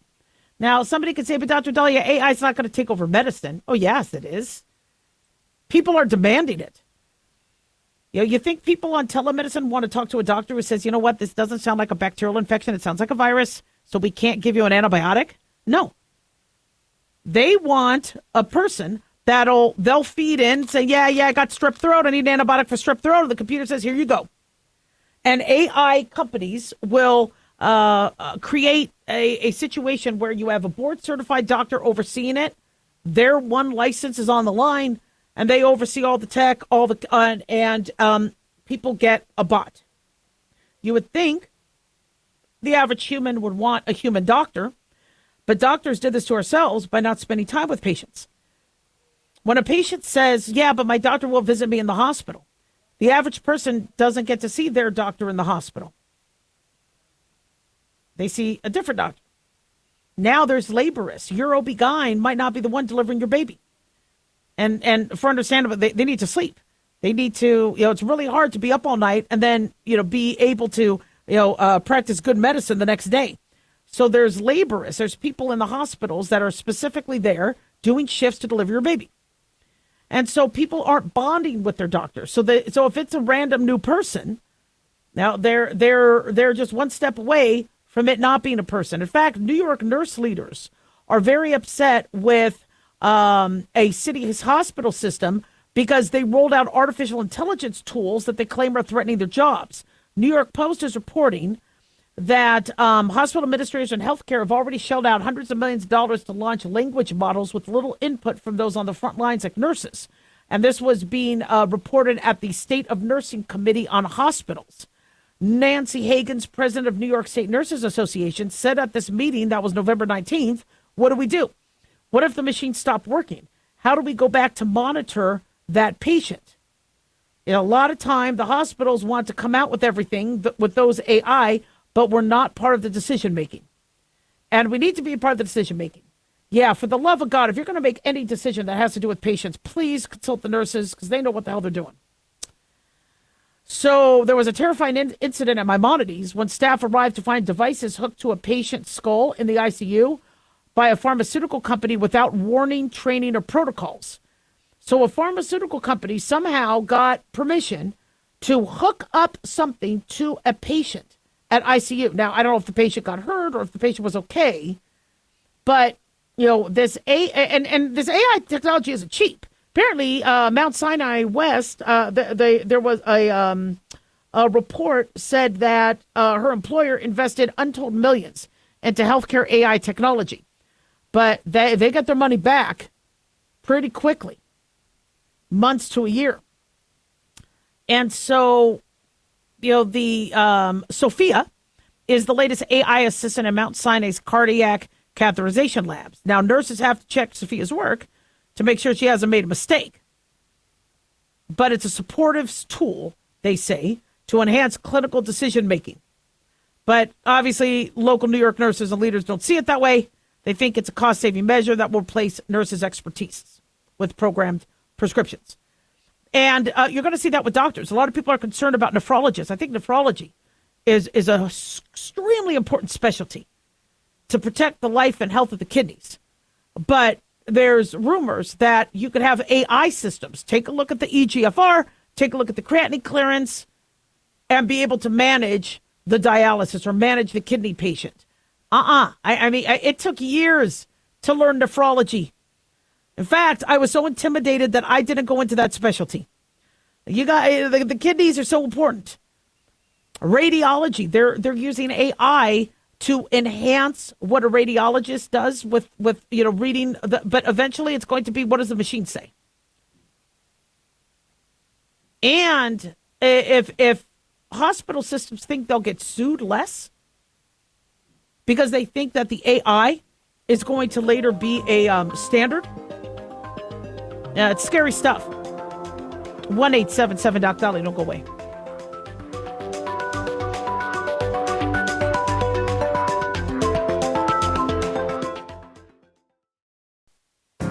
Now, somebody could say, but Dr. Dahlia, AI is not going to take over medicine. Oh, yes, it is. People are demanding it. You think people on telemedicine want to talk to a doctor who says, you know what, this doesn't sound like a bacterial infection. It sounds like a virus, so we can't give you an antibiotic? No. They want a person they'll feed in, say, yeah, I got strep throat. I need an antibiotic for strep throat. And the computer says, here you go. And AI companies will create a situation where you have a board-certified doctor overseeing it. Their one license is on the line, and they oversee all the tech, people get a bot. You would think the average human would want a human doctor, but doctors did this to ourselves by not spending time with patients. When a patient says, yeah, but my doctor will visit me in the hospital, the average person doesn't get to see their doctor in the hospital. They see a different doctor. Now there's laborists. Your OB-GYN might not be the one delivering your baby. And for understandable, they need to sleep. They need to, it's really hard to be up all night and then, be able to, practice good medicine the next day. So there's laborists. There's people in the hospitals that are specifically there doing shifts to deliver your baby. And so people aren't bonding with their doctors. So if it's a random new person, now they're just one step away from it not being a person. In fact, New York nurse leaders are very upset with a city's hospital system because they rolled out artificial intelligence tools that they claim are threatening their jobs. New York Post is reporting that hospital administrators and healthcare have already shelled out hundreds of millions of dollars to launch language models with little input from those on the front lines like nurses. And this was being reported at the State of Nursing Committee on Hospitals. Nancy Hagens, president of New York State Nurses Association, said at this meeting that was November 19th, what do we do? What if the machine stopped working? How do we go back to monitor that patient? A lot of time, the hospitals want to come out with everything with those AI, but we're not part of the decision making. And we need to be a part of the decision making. Yeah, for the love of God, if you're going to make any decision that has to do with patients, please consult the nurses because they know what the hell they're doing. So there was a terrifying incident at Maimonides when staff arrived to find devices hooked to a patient's skull in the ICU by a pharmaceutical company without warning, training, or protocols. So a pharmaceutical company somehow got permission to hook up something to a patient at ICU. Now, I don't know if the patient got hurt or if the patient was okay, but, this this AI technology isn't cheap. Apparently, Mount Sinai West, there was a report said that her employer invested untold millions into healthcare AI technology. But they got their money back pretty quickly, months to a year. And so, the Sophia is the latest AI assistant in Mount Sinai's cardiac catheterization labs. Now, nurses have to check Sophia's work to make sure she hasn't made a mistake. But it's a supportive tool, they say, to enhance clinical decision-making. But obviously, local New York nurses and leaders don't see it that way. They think it's a cost-saving measure that will replace nurses' expertise with programmed prescriptions. And you're going to see that with doctors. A lot of people are concerned about nephrologists. I think nephrology is an extremely important specialty to protect the life and health of the kidneys. But there's rumors that you could have AI systems take a look at the EGFR, take a look at the creatinine clearance, and be able to manage the dialysis or manage the kidney patient. I mean, it took years to learn nephrology. In fact, I was so intimidated that I didn't go into that specialty. The kidneys are so important. Radiology, they're using AI to enhance what a radiologist does with reading. But eventually, it's going to be, what does the machine say? And if hospital systems think they'll get sued less because they think that the AI is going to later be a standard, it's scary stuff. 1-877-Doc-Dolly. Don't go away.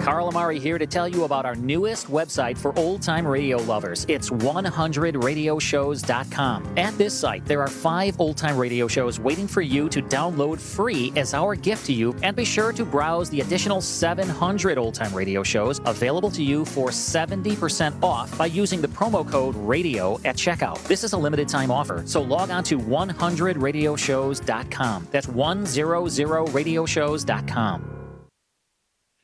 Carl Amari here to tell you about our newest website for old-time radio lovers. It's 100radioshows.com. At this site, there are 5 old-time radio shows waiting for you to download free as our gift to you, and be sure to browse the additional 700 old-time radio shows available to you for 70% off by using the promo code RADIO at checkout. This is a limited-time offer, so log on to 100radioshows.com. That's 100radioshows.com.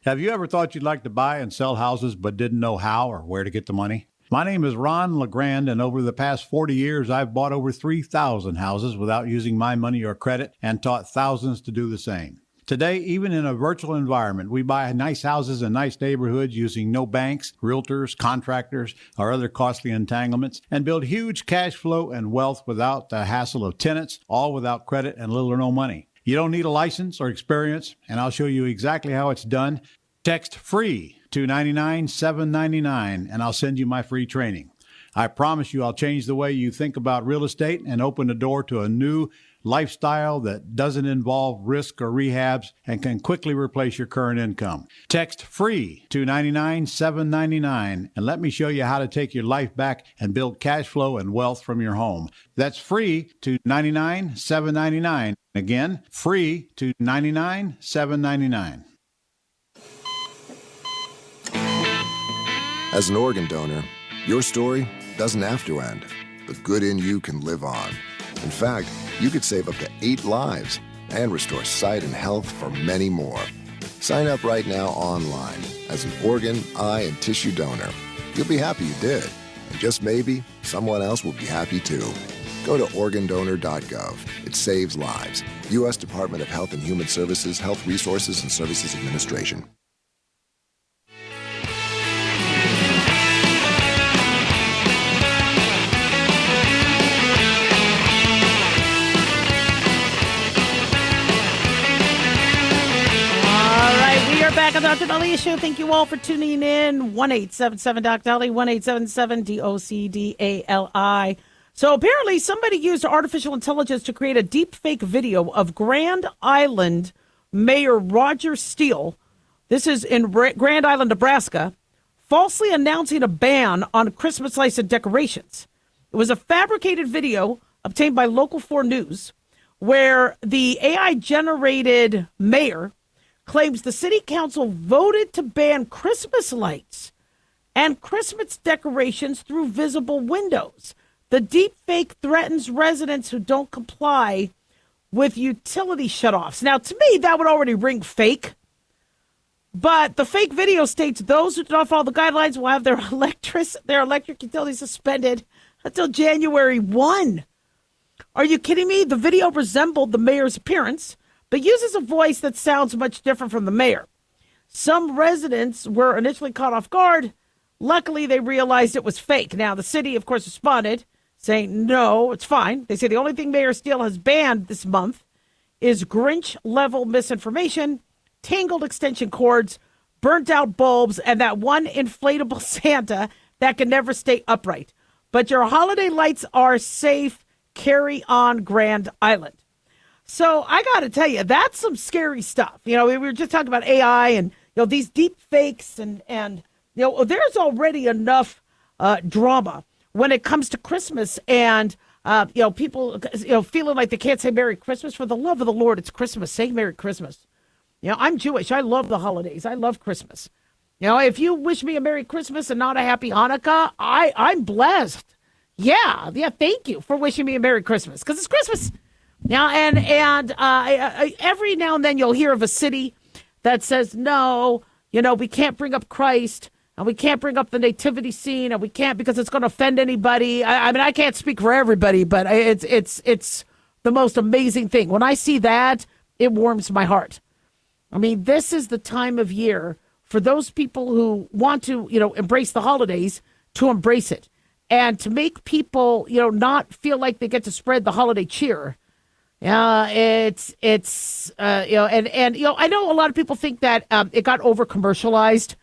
Have you ever thought you'd like to buy and sell houses but didn't know how or where to get the money? My name is Ron LeGrand, and over the past 40 years, I've bought over 3,000 houses without using my money or credit and taught thousands to do the same. Today, even in a virtual environment, we buy nice houses in nice neighborhoods using no banks, realtors, contractors, or other costly entanglements, and build huge cash flow and wealth without the hassle of tenants, all without credit and little or no money. You don't need a license or experience, and I'll show you exactly how it's done. Text FREE to 99799, and I'll send you my free training. I promise you I'll change the way you think about real estate and open the door to a new lifestyle that doesn't involve risk or rehabs and can quickly replace your current income. Text FREE to 99799 and let me show you how to take your life back and build cash flow and wealth from your home. That's FREE to 99799. Again, FREE to 99799. As an organ donor, your story doesn't have to end. The good in you can live on. In fact, you could save up to 8 lives and restore sight and health for many more. Sign up right now online as an organ, eye, and tissue donor. You'll be happy you did. And just maybe, someone else will be happy too. Go to organdonor.gov. It saves lives. U.S. Department of Health and Human Services, Health Resources and Services Administration. Back on the Dr. Dahlia Show. Thank you all for tuning in. 1-877-DOC-DALI, 1-877-DOCDALI. So apparently somebody used artificial intelligence to create a deep fake video of Grand Island Mayor Roger Steele. This is in Grand Island, Nebraska, falsely announcing a ban on Christmas lights and decorations. It was a fabricated video obtained by Local 4 News where the AI-generated mayor claims the city council voted to ban Christmas lights and Christmas decorations through visible windows. The deep fake threatens residents who don't comply with utility shutoffs. Now, to me, that would already ring fake. But the fake video states those who do not follow the guidelines will have their electric utility suspended until January 1. Are you kidding me? The video resembled the mayor's appearance, but uses a voice that sounds much different from the mayor. Some residents were initially caught off guard. Luckily, they realized it was fake. Now, the city, of course, responded, saying, no, it's fine. They say the only thing Mayor Steele has banned this month is Grinch-level misinformation, tangled extension cords, burnt-out bulbs, and that one inflatable Santa that can never stay upright. But your holiday lights are safe. Carry on, Grand Island. So I got to tell you, that's some scary stuff. You know, we were just talking about AI and, these deep fakes and there's already enough drama when it comes to Christmas and, people, feeling like they can't say Merry Christmas. For the love of the Lord, it's Christmas. Say Merry Christmas. I'm Jewish. I love the holidays. I love Christmas. If you wish me a Merry Christmas and not a Happy Hanukkah, I'm blessed. Yeah. Thank you for wishing me a Merry Christmas because it's Christmas. Now, and every now and then you'll hear of a city that says, no, we can't bring up Christ and we can't bring up the nativity scene and we can't because it's going to offend anybody. I mean, I can't speak for everybody, but it's the most amazing thing. When I see that, it warms my heart. I mean, this is the time of year for those people who want to, embrace the holidays to embrace it and to make people, not feel like they get to spread the holiday cheer. Yeah, it's I know a lot of people think that it got over commercialized.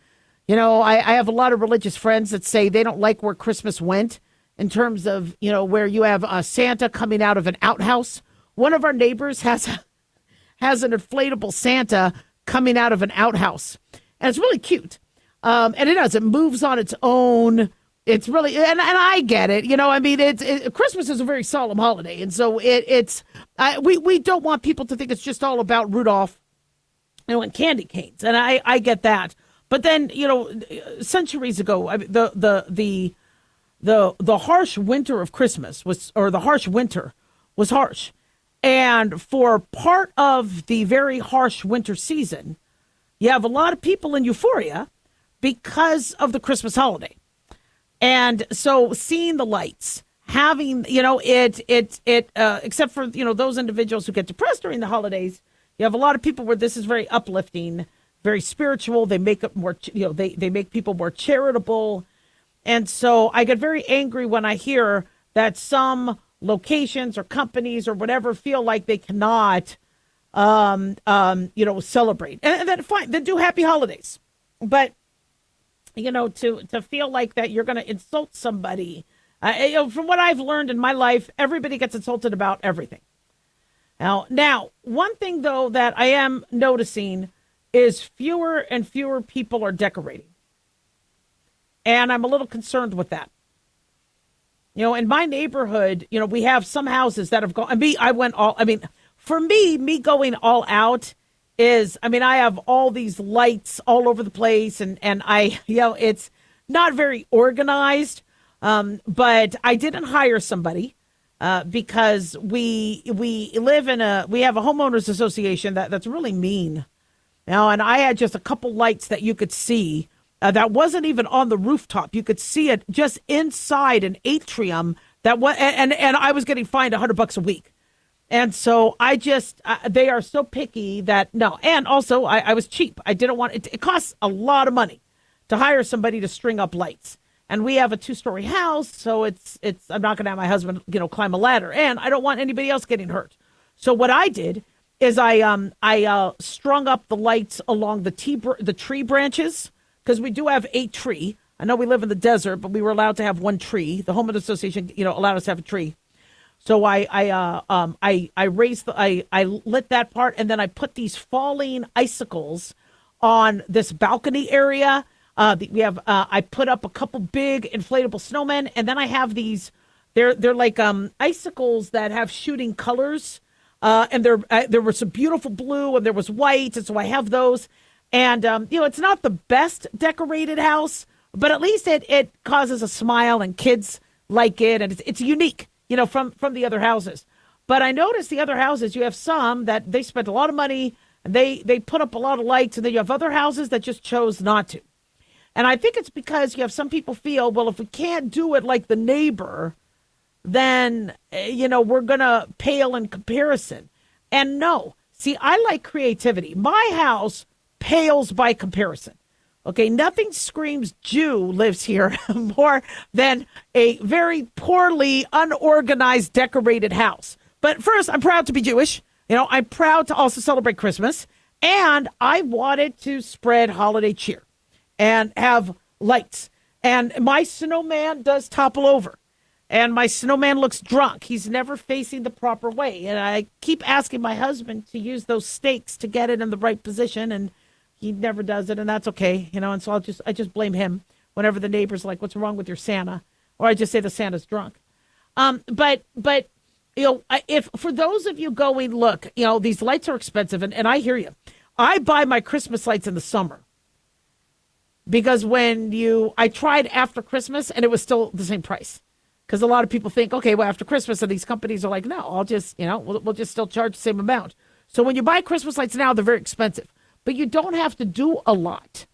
I have a lot of religious friends that say they don't like where Christmas went in terms of, where you have Santa coming out of an outhouse. One of our neighbors has an inflatable Santa coming out of an outhouse, and it's really cute. And it moves on its own. It's really, and I get it. Christmas is a very solemn holiday. And so we don't want people to think it's just all about Rudolph, and candy canes. And I get that. But then, centuries ago, the harsh winter of Christmas the harsh winter was harsh. And for part of the very harsh winter season, you have a lot of people in euphoria because of the Christmas holiday. And so seeing the lights, having, except for, those individuals who get depressed during the holidays, You have a lot of people where this is very uplifting, very spiritual. They make it more, they make people more charitable. And so I get very angry when I hear that some locations or companies or whatever feel like they cannot, celebrate. And then fine, then do happy holidays. But, to feel like that you're going to insult somebody. From what I've learned in my life, everybody gets insulted about everything. Now, one thing, though, that I am noticing is fewer and fewer people are decorating. And I'm a little concerned with that. In my neighborhood, we have some houses that have gone. For me going all out is, I have all these lights all over the place, and it's not very organized. But I didn't hire somebody because we have a homeowners association that's really mean. And I had just a couple lights that you could see that wasn't even on the rooftop. You could see it just inside an atrium and I was getting fined $100 a week. And so they are so picky that no. And also I was cheap. I didn't want it. It costs a lot of money to hire somebody to string up lights. And we have a 2-story house, so I'm not going to have my husband, climb a ladder, and I don't want anybody else getting hurt. So what I did is I strung up the lights along the tree branches, because we do have a tree. I know we live in the desert, but we were allowed to have one tree. The homeowner association, allowed us to have a tree. So I lit that part, and then I put these falling icicles on this balcony area. I put up a couple big inflatable snowmen, and then I have these. They're like icicles that have shooting colors, and there was some beautiful blue and there was white, and so I have those. And it's not the best decorated house, but at least it causes a smile, and kids like it, and it's unique, from the other houses. But I noticed the other houses, you have some that they spent a lot of money and they put up a lot of lights, and then you have other houses that just chose not to. And I think it's because you have some people feel, well, if we can't do it like the neighbor, then, we're going to pale in comparison. And no, see, I like creativity. My house pales by comparison. Okay, nothing screams Jew lives here more than a very poorly unorganized, decorated house. But first, I'm proud to be Jewish. I'm proud to also celebrate Christmas. And I wanted to spread holiday cheer and have lights. And my snowman does topple over. And my snowman looks drunk. He's never facing the proper way. And I keep asking my husband to use those stakes to get it in the right position, and he never does it, and that's okay. And so I just blame him whenever the neighbor's like, what's wrong with your Santa? Or I just say the Santa's drunk. But if for those of you going, look, these lights are expensive, and I hear you. I buy my Christmas lights in the summer. Because I tried after Christmas, and it was still the same price. Because a lot of people think, okay, well, after Christmas, and these companies are like, no, I'll just, we'll just still charge the same amount. So when you buy Christmas lights now, they're very expensive. But you don't have to do a lot.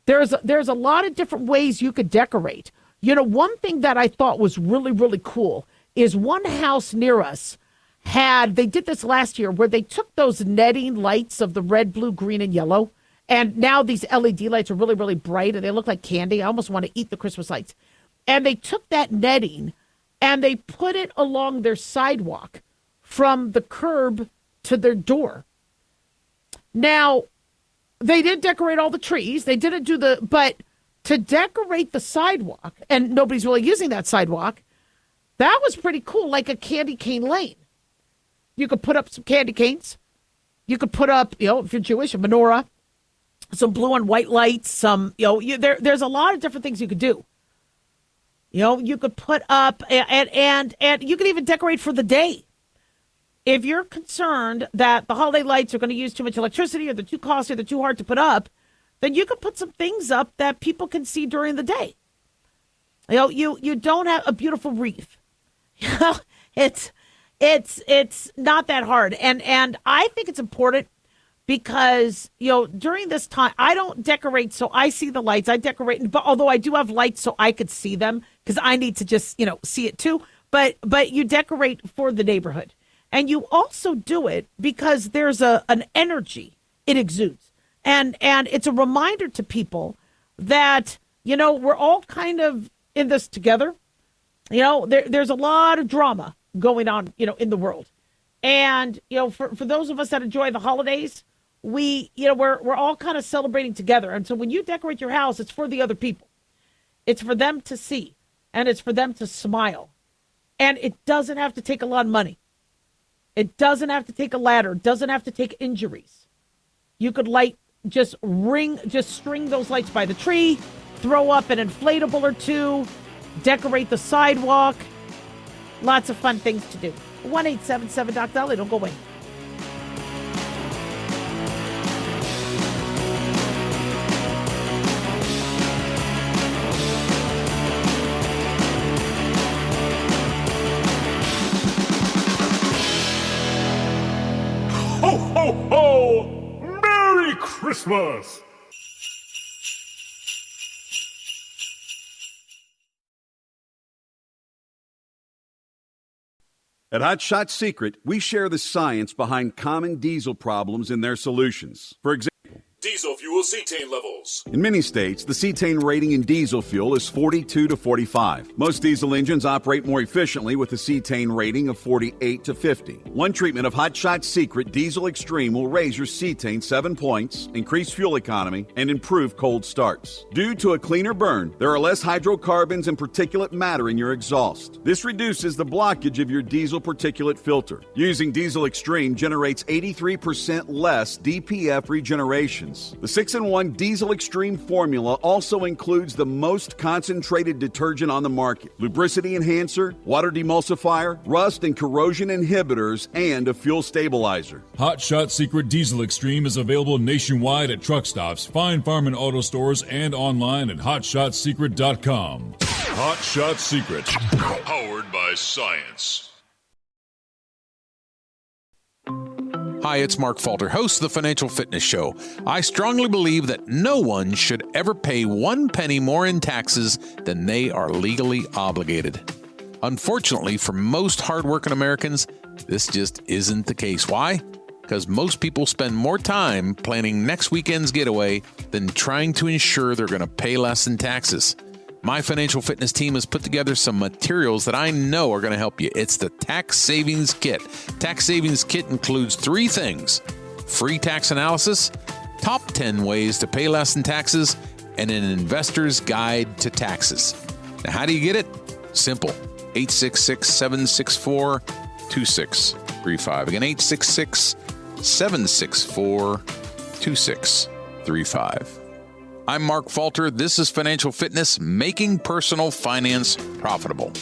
There's a lot of different ways you could decorate. One thing that I thought was really, really cool is one house near us they did this last year, where they took those netting lights of the red, blue, green, and yellow. And now these LED lights are really, really bright, and they look like candy. I almost want to eat the Christmas lights. And they took that netting and they put it along their sidewalk from the curb to their door. Now, they did decorate all the trees. They didn't but to decorate the sidewalk, and nobody's really using that sidewalk, that was pretty cool, like a candy cane lane. You could put up some candy canes. You could put up, if you're Jewish, a menorah. Some blue and white lights, there's a lot of different things you could do. You could put up and you could even decorate for the day. If you're concerned that the holiday lights are going to use too much electricity, or they're too costly, or they're too hard to put up, then you could put some things up that people can see during the day. You don't have a beautiful wreath. It's not that hard. And I think it's important. Because, during this time, I don't decorate so I see the lights. I decorate, but although I do have lights so I could see them, because I need to just, see it too. But you decorate for the neighborhood. And you also do it because there's an energy it exudes. And it's a reminder to people that, we're all kind of in this together. There's a lot of drama going on, in the world. And, for those of us that enjoy the holidays, we're all kind of celebrating together. And so when you decorate your house, it's for the other people. It's for them to see, and it's for them to smile. And it doesn't have to take a lot of money. It doesn't have to take a ladder. It doesn't have to take injuries. You could just string those lights by the tree, throw up an inflatable or two, decorate the sidewalk. Lots of fun things to do. 1-877-DOC-DOLLY. Don't go away. Ho, ho, ho! Merry Christmas! At Hot Shot Secret, we share the science behind common diesel problems and their solutions. For example, Diesel fuel cetane levels. in many states, the cetane rating in diesel fuel is 42 to 45. Most diesel engines operate more efficiently with a cetane rating of 48 to 50. One treatment of Hot Shot Secret Diesel Extreme will raise your cetane 7 points, increase fuel economy, and improve cold starts. Due to a cleaner burn, there are less hydrocarbons and particulate matter in your exhaust. This reduces the blockage of your diesel particulate filter. Using Diesel Extreme generates 83% less DPF regenerations. The 6-in-1 Diesel Extreme formula also includes the most concentrated detergent on the market, lubricity enhancer, water demulsifier, rust and corrosion inhibitors, and a fuel stabilizer. Hot Shot Secret Diesel Extreme is available nationwide at truck stops, fine farm and auto stores, and online at hotshotsecret.com. Hot Shot Secret, powered by science. Hi, it's Mark Falter, host of the Financial Fitness Show. I strongly believe that no one should ever pay 1 penny more in taxes than they are legally obligated. Unfortunately, for most hardworking Americans, this just isn't the case. Why? Because most people spend more time planning next weekend's getaway than trying to ensure they're going to pay less in taxes. My financial fitness team has put together some materials that I know are going to help you. It's the Tax Savings Kit. Tax Savings Kit includes 3 things: free tax analysis, top 10 ways to pay less in taxes, and an investor's guide to taxes. Now, how do you get it? Simple. 866-764-2635. Again, 866-764-2635. I'm Mark Falter. This is Financial Fitness, making personal finance profitable.